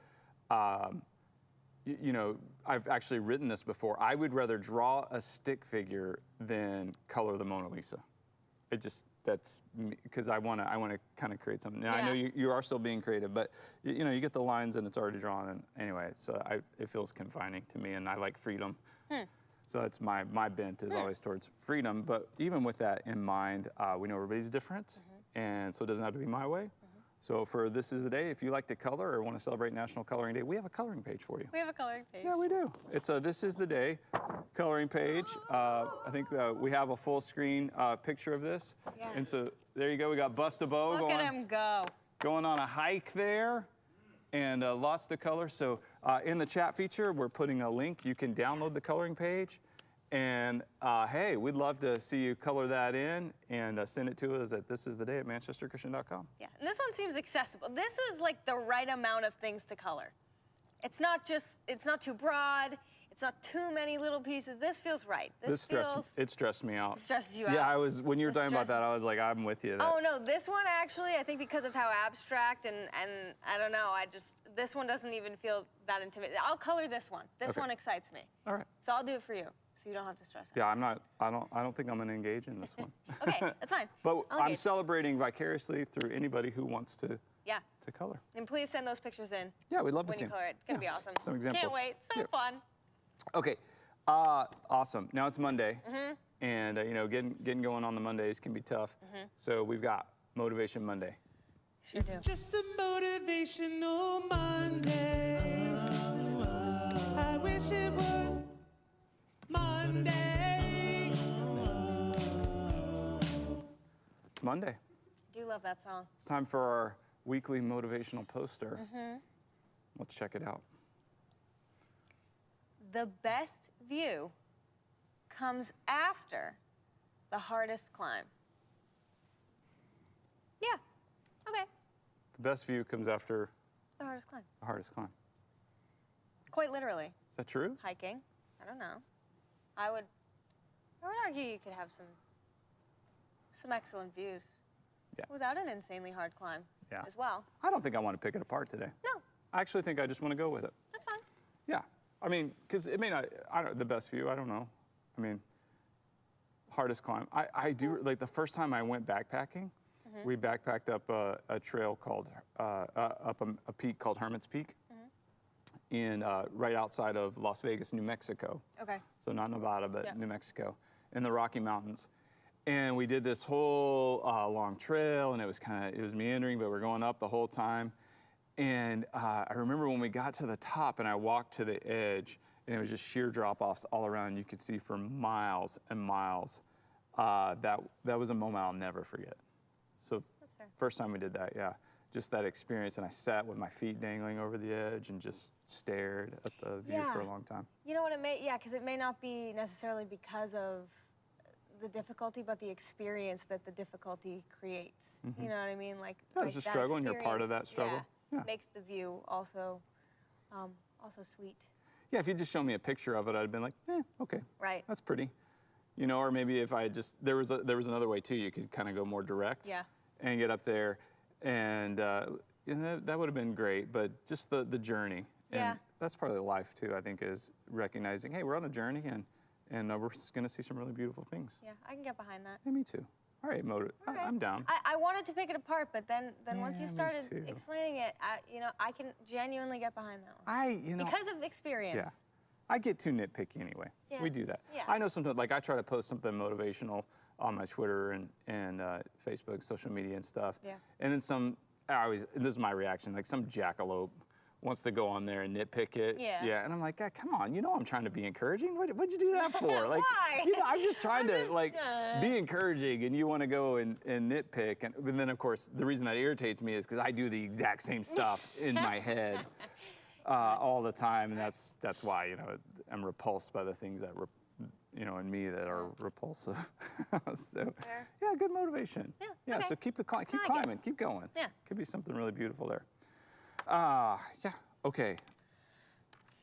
you know, I've actually written this before. I would rather draw a stick figure than color the Mona Lisa. That's because I want to kind of create something. Now I know you are still being creative, but you know, you get the lines and it's already drawn. And anyway, so it feels confining to me, and I like freedom. So that's my bent is always towards freedom. But even with that in mind, we know everybody's different, and so it doesn't have to be my way. So for This Is the Day, if you like to color or want to celebrate National Coloring Day, we have a coloring page for you. We have a coloring page. Yeah, we do. It's a This Is the Day coloring page. I think we have a full screen picture of this. Yes. And so there you go. We got Busta Bo Look at him go. going on a hike there, and lots to color. So in the chat feature, we're putting a link. You can download the coloring page. And hey, we'd love to see you color that in and send it to us at thisistheday@manchesterchristian.com. Yeah, and this one seems accessible. This is like the right amount of things to color. It's not too broad. It's not too many little pieces. This feels right. It stressed me out. It stresses you out. Yeah, when you were talking about that, I was like, I'm with you. Oh no, this one actually, I think because of how abstract and I don't know, this one doesn't even feel that intimidating. I'll color this one. This one excites me. All right. So I'll do it for you, so you don't have to stress out. Yeah, I don't think I'm gonna engage in this one. Okay, that's fine. But I'll I'm engage. celebrating vicariously through anybody who wants to color. And please send those pictures in. Yeah, we'd love to when see you them. color it. It's gonna be awesome. Some examples. Can't wait. So fun. Okay, awesome. Now it's Monday, and you know, getting going on the Mondays can be tough. So we've got Motivation Monday. Sure It's do. just a motivational Monday. I wish it was Monday. It's Monday. I do love that song. It's time for our weekly motivational poster. Let's check it out. The best view comes after the hardest climb. Yeah. Okay. The best view comes after The hardest climb. the hardest climb. Quite literally. Is that true? Hiking. I don't know. I would argue you could have some excellent views without an insanely hard climb as well. I don't think I want to pick it apart today. No, I actually think I just want to go with it. that's fine. Yeah. I mean, because it may not, the best view, I don't know. I mean, hardest climb. I do, like the first time I went backpacking, we backpacked up a trail called, up a peak called Hermit's Peak in, right outside of Las Vegas, New Mexico. Okay. So not Nevada, but New Mexico, in the Rocky Mountains. And we did this whole long trail, and it was meandering, but we're going up the whole time. And I remember when we got to the top and I walked to the edge, and it was just sheer drop-offs all around. You could see for miles and miles. That was a moment I'll never forget. So first time we did that, just that experience. And I sat with my feet dangling over the edge and just stared at the view for a long time. You know what it may, because it may not be necessarily because of the difficulty, but the experience that the difficulty creates. You know what I mean? Like, It's a that struggle, and you're part of that experience, struggle. Yeah. Makes the view also sweet. Yeah, if you just show me a picture of it, I'd have been like, okay, Right. that's pretty. You know, or maybe if I just, there was another way too. You could kind of go more direct. Yeah. And get up there, and that would have been great. But just the journey. And that's part of the life too. I think is recognizing, hey, we're on a journey, and we're going to see some really beautiful things. Yeah, I can get behind that. Yeah, me too. All right, I'm down. I wanted to pick it apart, but then once you me started too. explaining it, I can genuinely get behind that one. Because of experience. Yeah. I get too nitpicky anyway. Yeah. We do that. Yeah. I know sometimes, like I try to post something motivational on my Twitter and Facebook, social media and stuff. Yeah. And then this is my reaction, like some jackalope wants to go on there and nitpick it. Yeah. Yeah. And I'm like, God, come on, I'm trying to be encouraging. What'd you do that for? Like, Why? I'm just trying to be encouraging, and you want to go and nitpick. And then of course, the reason that irritates me is because I do the exact same stuff in my head. All the time, and that's why I'm repulsed by the things that in me that are repulsive. So yeah, good motivation. Yeah. Okay. So keep like it. climbing, keep going. Yeah. Could be something really beautiful there. Okay.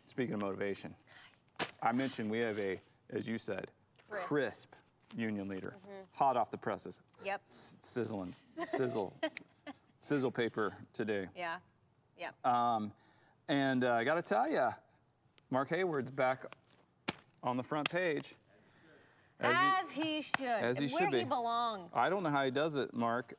Speaking of motivation, I mentioned we have as you said, crisp union leader, hot off the presses. Yep. Sizzle paper today. Yeah. Yep. And I got to tell you, Mark Hayward's back on the front page. As he should. as he Where should be. he belongs. I don't know how he does it, Mark.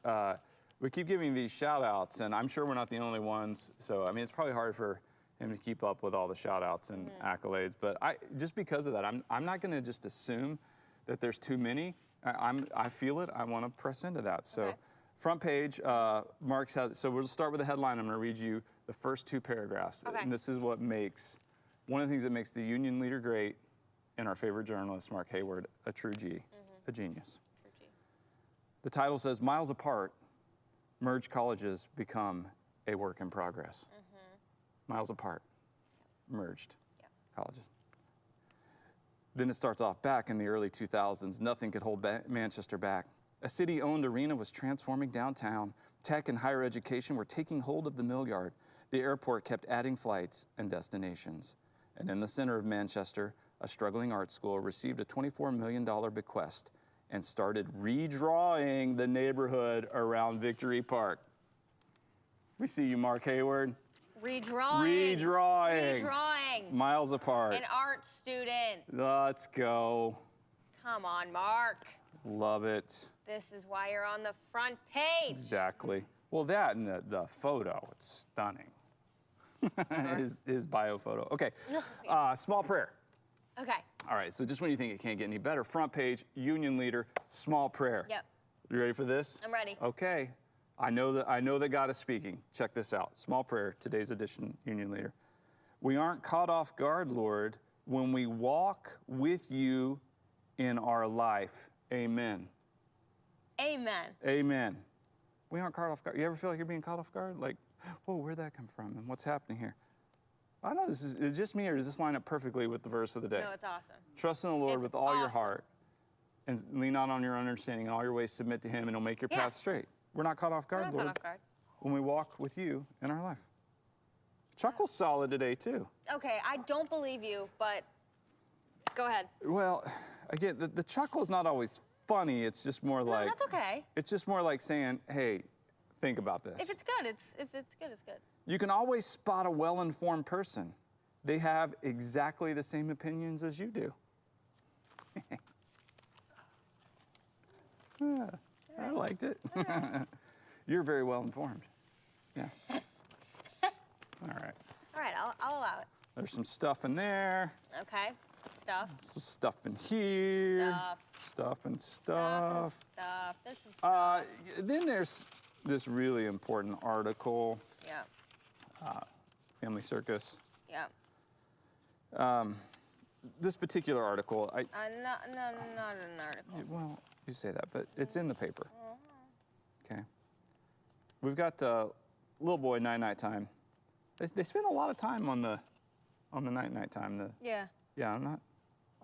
We keep giving these shout outs, and I'm sure we're not the only ones. So, I mean, it's probably hard for him to keep up with all the shout outs and accolades. But just because of that, I'm not going to just assume that there's too many. I feel it. I want to press into that. So, Front page, Mark's had, so we'll start with the headline. I'm going to read you the first 2 paragraphs. Okay. And this is what makes, one of the things that makes the union leader great and our favorite journalist, Mark Hayward, a true G, a genius. True G. The title says, Miles Apart, Merged Colleges Become a Work in Progress. Miles apart, merged colleges. Then it starts off, back in the early 2000s, nothing could hold Manchester back. A city-owned arena was transforming downtown. Tech and higher education were taking hold of the mill yard. The airport kept adding flights and destinations. And in the center of Manchester, a struggling art school received a $24 million bequest and started redrawing the neighborhood around Victory Park. We see you, Mark Hayward. Redrawing. Redrawing. Redrawing. Miles apart. An art student. Let's go. Come on, Mark. Love it. This is why you're on the front page. Exactly. Well, that and the photo, it's stunning. his bio photo. Okay, small prayer. Okay. All right, so just when you think it can't get any better, front page, union leader, small prayer. Yep. You ready for this? I'm ready. Okay. I know that God is speaking. Check this out. Small prayer, today's edition, union leader. We aren't caught off guard, Lord, when we walk with you in our life. Amen. Amen. Amen. We aren't caught off guard. You ever feel like you're being caught off guard? Like, whoa, where'd that come from? And what's happening here? I don't know, is it just me, or does this line up perfectly with the verse of the day? No, it's awesome. Trust in the Lord It's with all your awesome. heart, and lean not on your understanding. In all your ways submit to him, and he'll make your Yeah. path straight. We're not caught off We're guard, not Lord, caught off guard. when we walk with you in our life. Chuckle's solid today, too. Okay, I don't believe you, but go ahead. Well, again, the chuckle's not always funny. It's just more like... No, that's okay. It's just more like saying, hey, think about this. If it's good, it's good, it's good. You can always spot a well-informed person. They have exactly the same opinions as you do. Yeah, I liked it. You're very well-informed. Yeah. All right. All right, I'll allow it. There's some stuff in there. Okay. Stuff. Some stuff in here. Stuff. Stuff and Stuff. stuff. Stuff. There's some stuff. Then there's this really important article, Yeah. Family Circus. Yeah. This particular article, Not an article. well, you say that, but it's in the paper. Okay. We've got little boy night time. They spend a lot of time on the night time. Yeah. Yeah, I'm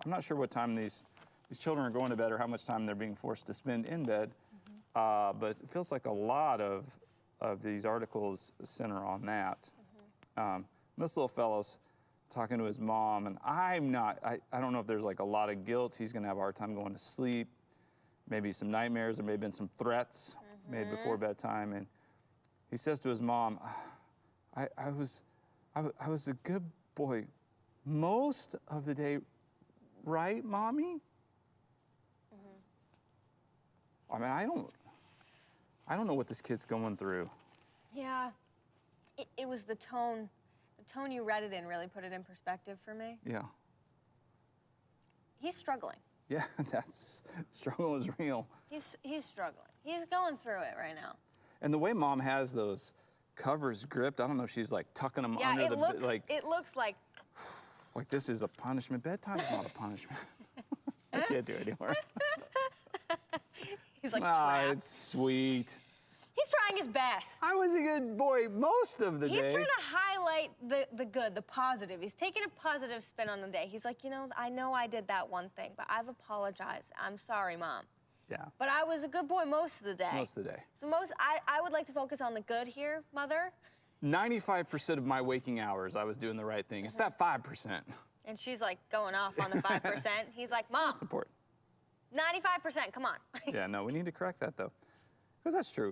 not sure what time these children are going to bed or how much time they're being forced to spend in bed. But it feels like a lot of these articles center on that. This little fellow's talking to his mom, and I don't know if there's like a lot of guilt. He's gonna have a hard time going to sleep, maybe some nightmares, or maybe been some threats made before bedtime. And he says to his mom, I was a good boy most of the day, right, Mommy? I mean, I don't know what this kid's going through. Yeah. It was the tone. The tone you read it in really put it in perspective for me. Yeah. He's struggling. Yeah, that's struggle is real. He's struggling. He's going through it right now. And the way Mom has those covers gripped, I don't know if she's like tucking them Yeah, under it looks like like this is a punishment. Bedtime's not a punishment. I can't do it anymore. he's like Ah, trapped. it's sweet. He's trying his best. I was a good boy most of the day. He's trying to highlight the good, the positive. He's taking a positive spin on the day. He's like, I know I did that one thing, but I've apologized. I'm sorry, Mom. Yeah, But I was a good boy most of the day. most of the day. So I would like to focus on the good here, Mother. 95% of my waking hours, I was doing the right thing. It's that 5%. And she's like going off on the 5%. He's like, Mom, It's important. 95%, come on. Yeah, no, we need to correct that though. Because that's true.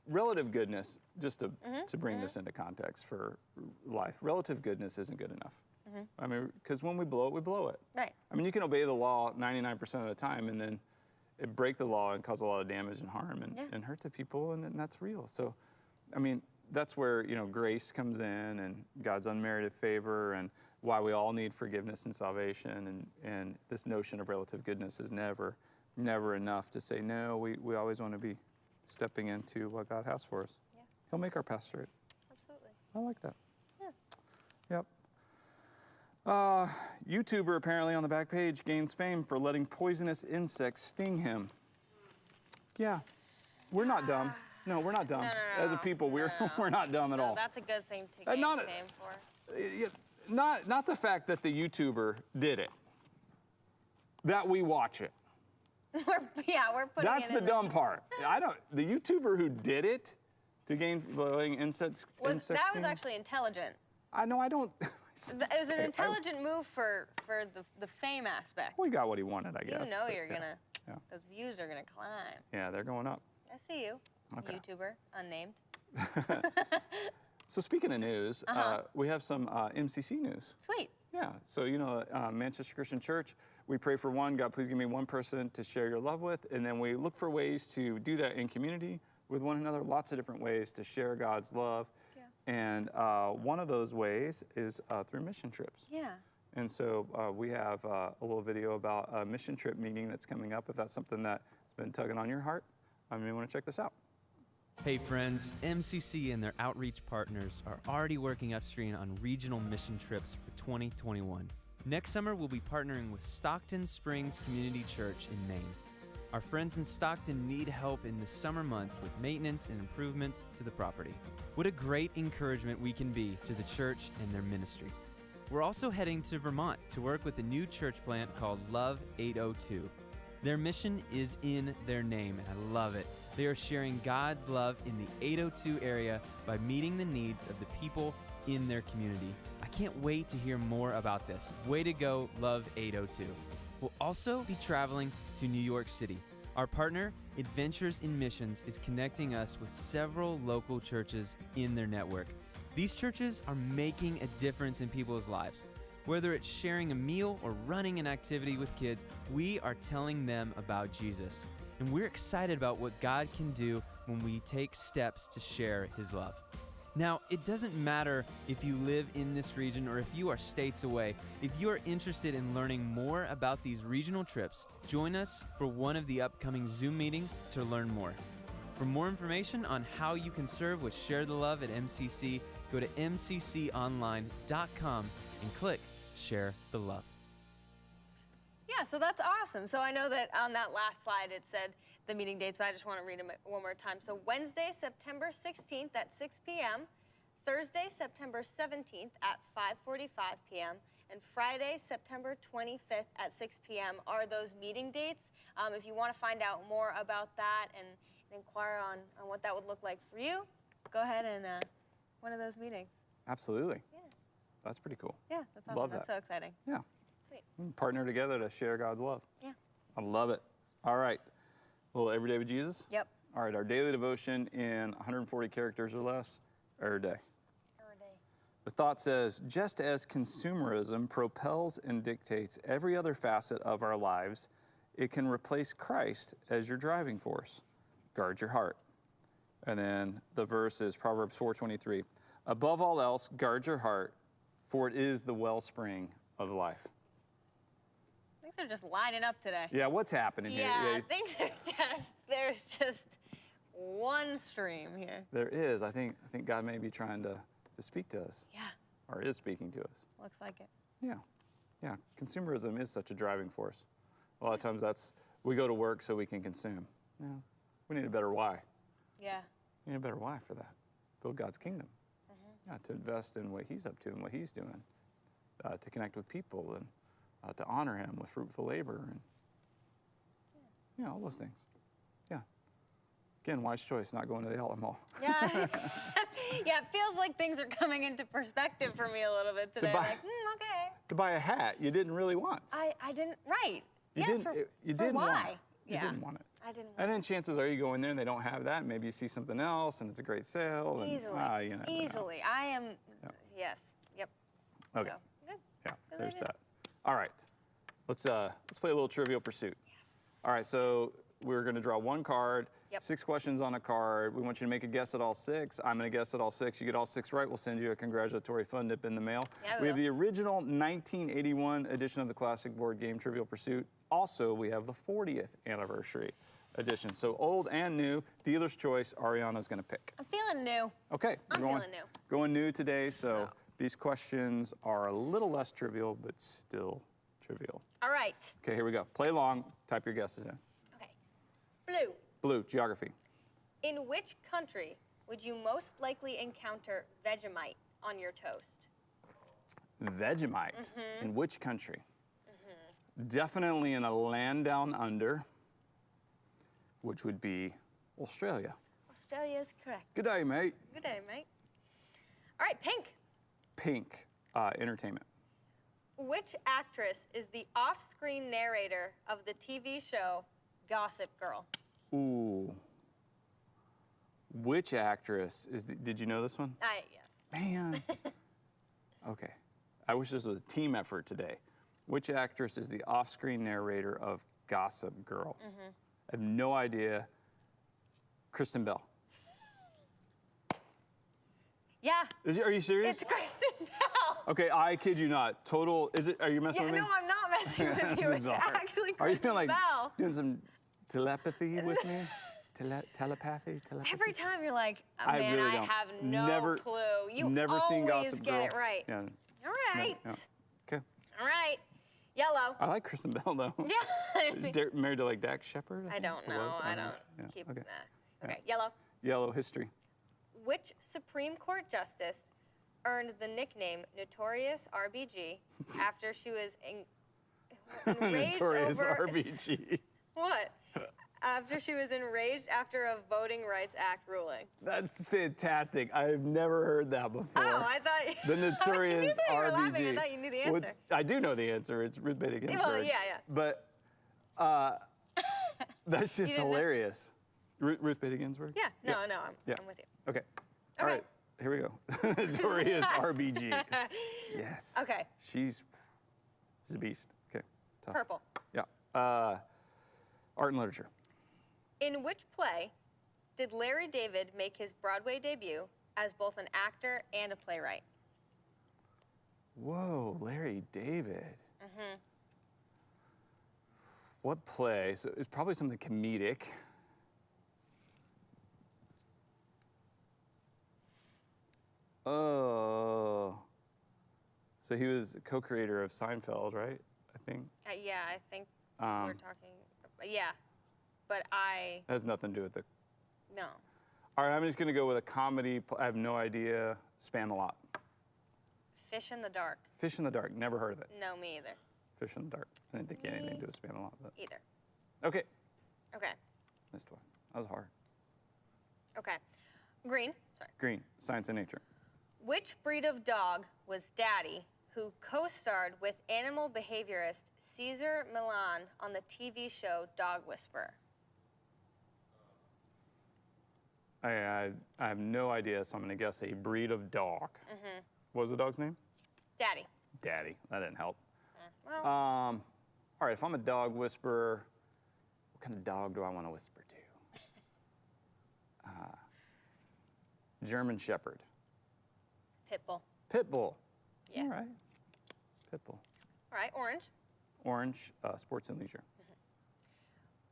Relative goodness, just to bring this into context for life, relative goodness isn't good enough. I mean, because when we blow it, we blow it. Right. I mean, you can obey the law 99% of the time and then break the law and cause a lot of damage and harm and hurt to people, and that's real. So, I mean, that's where, grace comes in and God's unmerited favor and why we all need forgiveness and salvation, and this notion of relative goodness is never enough to say, no, we always want to be stepping into what God has for us. Yeah. He'll make our path straight. Absolutely. I like that. Yeah. Yep. YouTuber apparently on the back page gains fame for letting poisonous insects sting him. Yeah. We're not dumb. No, we're not dumb. No, As a people, we're not dumb at No, all. that's a good thing to gain not a- fame for. Not the fact that the YouTuber did it. That we watch it. We're putting That's it the in dumb part. The YouTuber who did it to gain letting insects that was sting. actually intelligent. I know, I don't. It was an intelligent move for the fame aspect. Well, he got what he wanted, I guess. You know but you're yeah. gonna, Yeah. those views are gonna climb. Yeah, they're going up. I see you, Okay. YouTuber, unnamed. So speaking of news, we have some MCC news. Sweet. Yeah, so Manchester Christian Church, we pray for one. God, please give me one person to share your love with. And then we look for ways to do that in community with one another, lots of different ways to share God's love. Yeah. And one of those ways is through mission trips. Yeah. And so we have a little video about a mission trip meeting that's coming up. If that's something that's been tugging on your heart, you may want to check this out. Hey friends, MCC and their outreach partners are already working upstream on regional mission trips for 2021. Next summer, we'll be partnering with Stockton Springs Community Church in Maine. Our friends in Stockton need help in the summer months with maintenance and improvements to the property. What a great encouragement we can be to the church and their ministry. We're also heading to Vermont to work with a new church plant called Love 802. Their mission is in their name, and I love it. They are sharing God's love in the 802 area by meeting the needs of the people in their community. I can't wait to hear more about this. Way to go, Love 802. We'll also be traveling to New York City. Our partner, Adventures in Missions, is connecting us with several local churches in their network. These churches are making a difference in people's lives. Whether it's sharing a meal or running an activity with kids, we are telling them about Jesus. And we're excited about what God can do when we take steps to share His love. Now, it doesn't matter if you live in this region or if you are states away. If you are interested in learning more about these regional trips, join us for one of the upcoming Zoom meetings to learn more. For more information on how you can serve with Share the Love at MCC, go to mcconline.com and click Share the Love. Yeah, so that's awesome. So I know that on that last slide it said the meeting dates, but I just want to read them one more time. So Wednesday, September 16th at 6 p.m., Thursday, September 17th at 5:45 p.m., and Friday, September 25th at 6 p.m. are those meeting dates. If you want to find out more about that and inquire on what that would look like for you, go ahead and one of those meetings. Absolutely. Yeah. That's pretty cool. Yeah, that's awesome. Love That's that. so exciting. Yeah. Sweet. We can partner together to share God's love. Yeah. I love it. All right. A little Everyday with Jesus. Yep. All right, our daily devotion in 140 characters or less every day. The thought says, just as consumerism propels and dictates every other facet of our lives, it can replace Christ as your driving force. Guard your heart. And then the verse is Proverbs 4:23. Above all else, guard your heart, for it is the wellspring of life. Things are just lining up today. Yeah, what's happening here? Yeah, things are there's just one stream here. There is. I think God may be trying to speak to us. Yeah, Or is speaking to us. looks like it. Yeah. Consumerism is such a driving force. A lot of times we go to work so we can consume. Yeah. We need a better why. Yeah. We need a better why for that. Build God's kingdom. Yeah, to invest in what He's up to and what He's doing. To connect with people and to honor Him with fruitful labor and all those things. Yeah. Again, wise choice, not going to the outlet mall. Yeah. Yeah, it feels like things are coming into perspective for me a little bit today. buy- Like, okay. To buy a hat you didn't really want. I didn't, right. You yeah, didn't. for, You for didn't why? want it. You Yeah. didn't want it. I didn't want And then chances are you go in there and they don't have that. And maybe you see something else and it's a great sale. And, Easily. You never know. Easily. I am, yes. Yep. Okay. So, good. Yeah, Good there's idea. that. All right. Let's play a little Trivial Pursuit. Yes. All right, so we're going to draw one card, Yep. 6 questions on a card. We want you to make a guess at all 6. I'm going to guess at all 6. You get all 6 right, we'll send you a congratulatory fun dip in the mail. Yeah, we have will. the original 1981 edition of the classic board game Trivial Pursuit. Also, we have the 40th anniversary edition. So old and new, dealer's choice, Arianna's gonna pick. I'm feeling new. Okay, I'm we're feeling new. Going new today, so So. these questions are a little less trivial, but still trivial. All right. Okay, here we go. Play along, type your guesses in. Okay. Blue. Blue, geography. In which country would you most likely encounter Vegemite on your toast? Vegemite, in which country? Definitely in a land down under, which would be Australia. Australia is correct. Good day, mate. Good day, mate. All right, pink. Pink, entertainment. Which actress is the off-screen narrator of the TV show Gossip Girl? Ooh. Which actress is the, did you know this one? Yes. Man. Okay. I wish this was a team effort today. Which actress is the off-screen narrator of Gossip Girl? I have no idea. Kristen Bell. Yeah. Are you serious? It's Kristen Bell. Okay, I kid you not. Total, is it, are you messing Yeah, with me? no, I'm not messing That's with you. It's bizarre. actually Are you Kristen like Bell. doing some telepathy with me? Telepathy? Every time you're like, oh, I man, really I don't. have no Never- clue. You Never always seen Gossip get Girl. it right. Yeah. All right. Yeah. Okay. All right. Yellow. I like Kristen Bell though. Yeah. She's married to like Dax Shepard. I think, don't or know. was? I know. don't Yeah, keep okay. that. Okay. Yellow. Yellow history. Which Supreme Court justice earned the nickname Notorious RBG after she was enraged Notorious over RBG. what? After she was enraged after a Voting Rights Act ruling. That's fantastic. I've never heard that before. Oh, I thought The notorious you RBG. were laughing. I thought you knew the answer. I do know the answer. It's Ruth Bader Ginsburg. Well, yeah. But that's just didn't know? hilarious. Ruth Bader Ginsburg? Yeah. No, I'm Yeah. with you. Okay. All right. Here we go. Notorious RBG. Yes. Okay. She's a beast. Okay. Tough. Purple. Yeah. Art and literature. In which play did Larry David make his Broadway debut as both an actor and a playwright? Whoa, Larry David. What play? So it's probably something comedic. Oh. So he was a co-creator of Seinfeld, right? I think. Yeah, I think we're talking. Yeah, but I That has nothing to do with the. no. All right, I'm just gonna go with a comedy. I have no idea. Spam-A-Lot. Fish in the Dark. Fish in the Dark. Never heard of it. No, me either. Fish in the Dark. I didn't think you had anything to do with Spam-A-Lot, but Either. okay. Okay. Missed one. That was hard. Okay. Green. Sorry. Green. Science and nature. Which breed of dog was Daddy, who co-starred with animal behaviorist Cesar Millan on the TV show Dog Whisperer? I have no idea, so I'm gonna guess a breed of dog. What was the dog's name? Daddy. Daddy. That didn't help. Well, All right, if I'm a dog whisperer, what kind of dog do I want to whisper to? German Shepherd. Pitbull. Pitbull. Yeah. All right. Pitbull. All right. Orange. Orange, sports and leisure.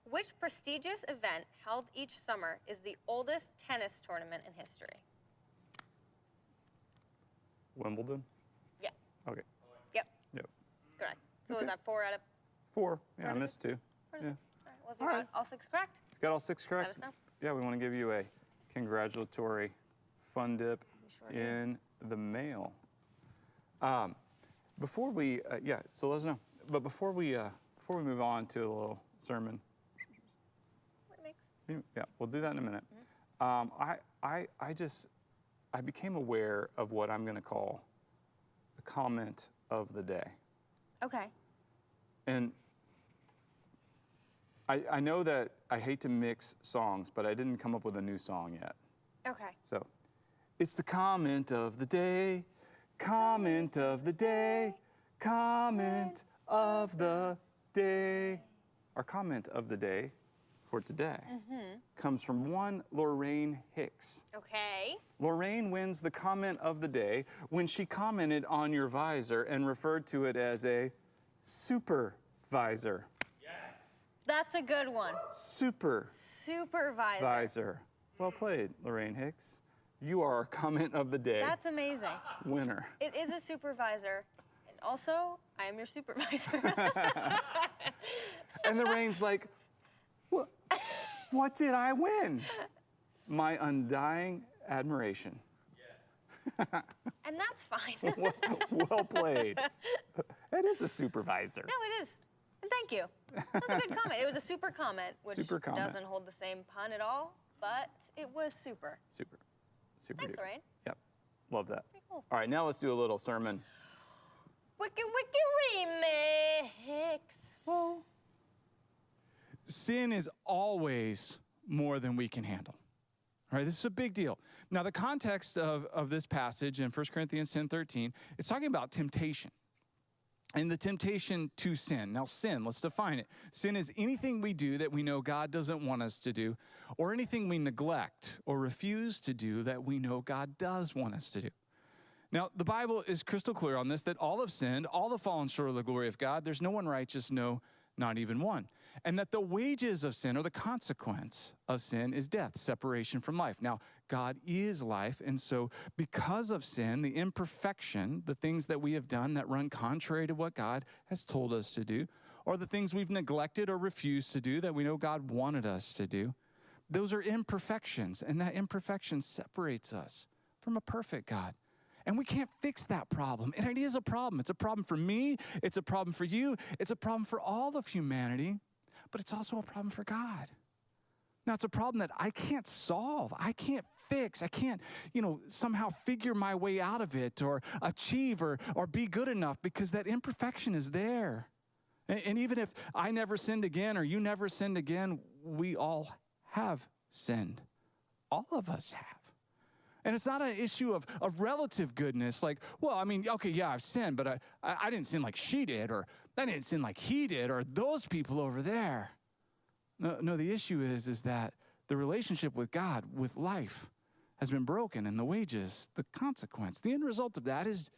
Which prestigious event held each summer is the oldest tennis tournament in history? Wimbledon. Yeah. Okay. Yep. Yep. Correct. So Okay. was that 4 out of 4. Yeah, I What is missed 2. what is Yeah. it? All right. Well, if you All got right. all 6 correct, Got all 6 correct? let us know. Yeah, we want to give you a congratulatory fun dip sure do. in the mail. Before we, so let us know. But before we move on to a little sermon, What makes? yeah, we'll do that in a minute. I became aware of what I'm going to call the comment of the day. Okay. And I know that I hate to mix songs, but I didn't come up with a new song yet. Okay. So, it's the comment of the day, comment of the day, comment of the day. Our comment of the day for today comes from one Lorraine Hicks. Okay. Lorraine wins the comment of the day when she commented on your visor and referred to it as a supervisor. That's a good one. Supervisor. Supervisor. Well played, Lorraine Hicks. You are our comment of the day That's amazing. winner. It is a supervisor. And also, I am your supervisor. And Lorraine's like, what did I win? My undying admiration. And that's fine. Well played. It is a supervisor. No, it is. And thank you. That's a good comment. It was a super comment, which Super comment. doesn't hold the same pun at all, but it was super. Super. Super. Thanks, duper. Lorraine. Yep. Love that. Pretty cool. All right, now let's do a little sermon. Wiki remix. Well, sin is always more than we can handle. All right, this is a big deal. Now, the context of this passage in 1 Corinthians 10:13, it's talking about temptation and the temptation to sin. Now, sin, let's define it. Sin is anything we do that we know God doesn't want us to do, or anything we neglect or refuse to do that we know God does want us to do. Now, the Bible is crystal clear on this, that all have sinned, all have fallen short of the glory of God. There's no one righteous, no, not even one. And that the wages of sin, or the consequence of sin, is death, separation from life. Now, God is life, and so because of sin, the imperfection, the things that we have done that run contrary to what God has told us to do, or the things we've neglected or refused to do that we know God wanted us to do, those are imperfections, and that imperfection separates us from a perfect God. And we can't fix that problem. And it is a problem. It's a problem for me. It's a problem for you. It's a problem for all of humanity. But it's also a problem for God. Now, it's a problem that I can't solve. I can't fix. I can't, somehow figure my way out of it or achieve or be good enough, because that imperfection is there. And even if I never sinned again or you never sinned again, we all have sinned. All of us have. And it's not an issue of relative goodness, like, well, I mean, okay, yeah, I've sinned, but I didn't sin like she did, or I didn't sin like he did, or those people over there. No, the issue is that the relationship with God, with life, has been broken, and the wages, the consequence, the end result of that is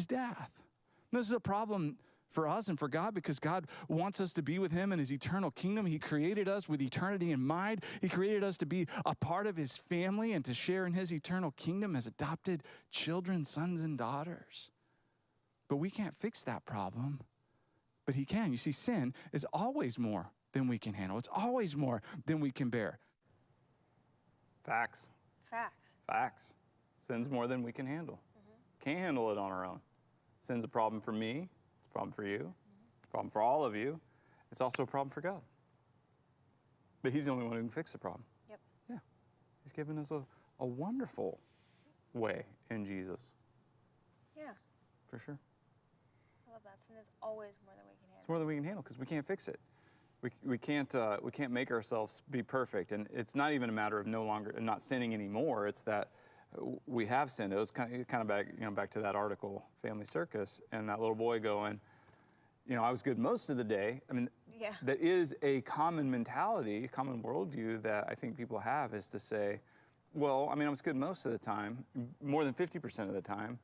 death. And this is a problem for us and for God, because God wants us to be with him in his eternal kingdom. He created us with eternity in mind. He created us to be a part of his family and to share in his eternal kingdom as adopted children, sons and daughters. But we can't fix that problem, but he can. You see, sin is always more than we can handle. It's always more than we can bear. Facts. Facts. Sin's more than we can handle. Can't handle it on our own. Sin's a problem for me. It's a problem for you. It's a problem for all of you. It's also a problem for God. But he's the only one who can fix the problem. Yep. Yeah. He's given us a wonderful way in Jesus. Yeah. For sure. I love that. Sin is always more than we can handle. It's more than we can handle, because we can't fix it. We can't make ourselves be perfect. And it's not even a matter of not sinning anymore. It's that we have sinned. It was kind of back to that article, Family Circus, and that little boy going, I was good most of the day. I mean, Yeah. that is a common mentality, common worldview that I think people have, is to say, well, I mean, I was good most of the time, more than 50% of the time.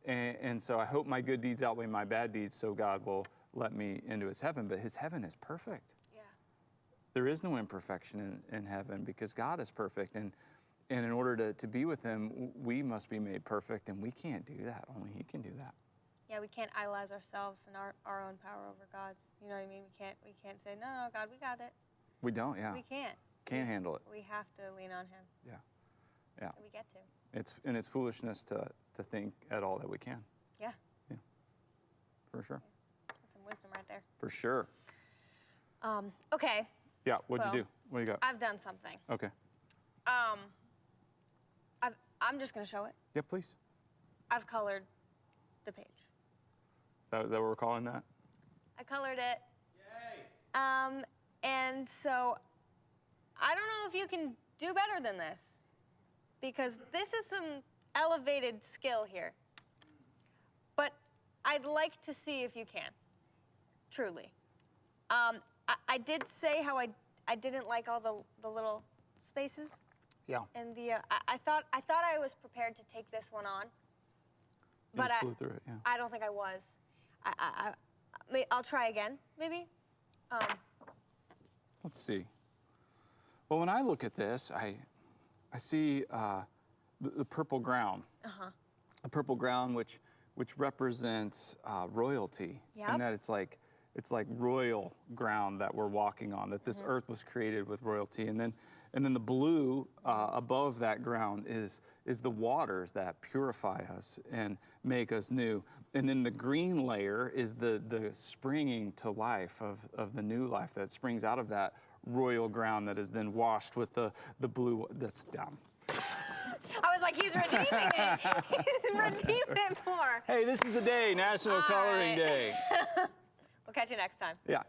And so I hope my good deeds outweigh my bad deeds, so God will let me into his heaven. But his heaven is perfect. Yeah. There is no imperfection in heaven, because God is perfect. And in order to be with him, we must be made perfect, and we can't do that. Only he can do that. Yeah, we can't idolize ourselves and our own power over God's. You know what I mean? We can't say, no, God, we got it. We don't, yeah. We can't. Can't handle it. We have to lean on him. Yeah. And we get to. It's foolishness to think at all that we can. Yeah. Yeah. For sure. That's some wisdom right there. For sure. Okay. Yeah, what'd Well, you do? What do you got? I've done something. Okay. I'm just going to show it. Yeah, please. I've colored the page. Is that what we're calling that? I colored it. Yay! And so I don't know if you can do better than this, because this is some elevated skill here. But I'd like to see if you can, truly. I did say how I didn't like all the little spaces. Yeah. And I thought I was prepared to take this one on, but just blew through it, yeah. I don't think I was. I'll try again, maybe. Let's see. Well, when I look at this, I see the purple ground. A purple ground which represents royalty, Yep. and that it's like royal ground that we're walking on. That this earth was created with royalty, and then the blue above that ground is the waters that purify us and make us new. And then the green layer is the springing to life of the new life that springs out of that royal ground that is then washed with the blue that's down. I was like, he's redeeming it. He's redeeming it more. Hey, this is the day, National All Coloring right. Day. We'll catch you next time. Yeah.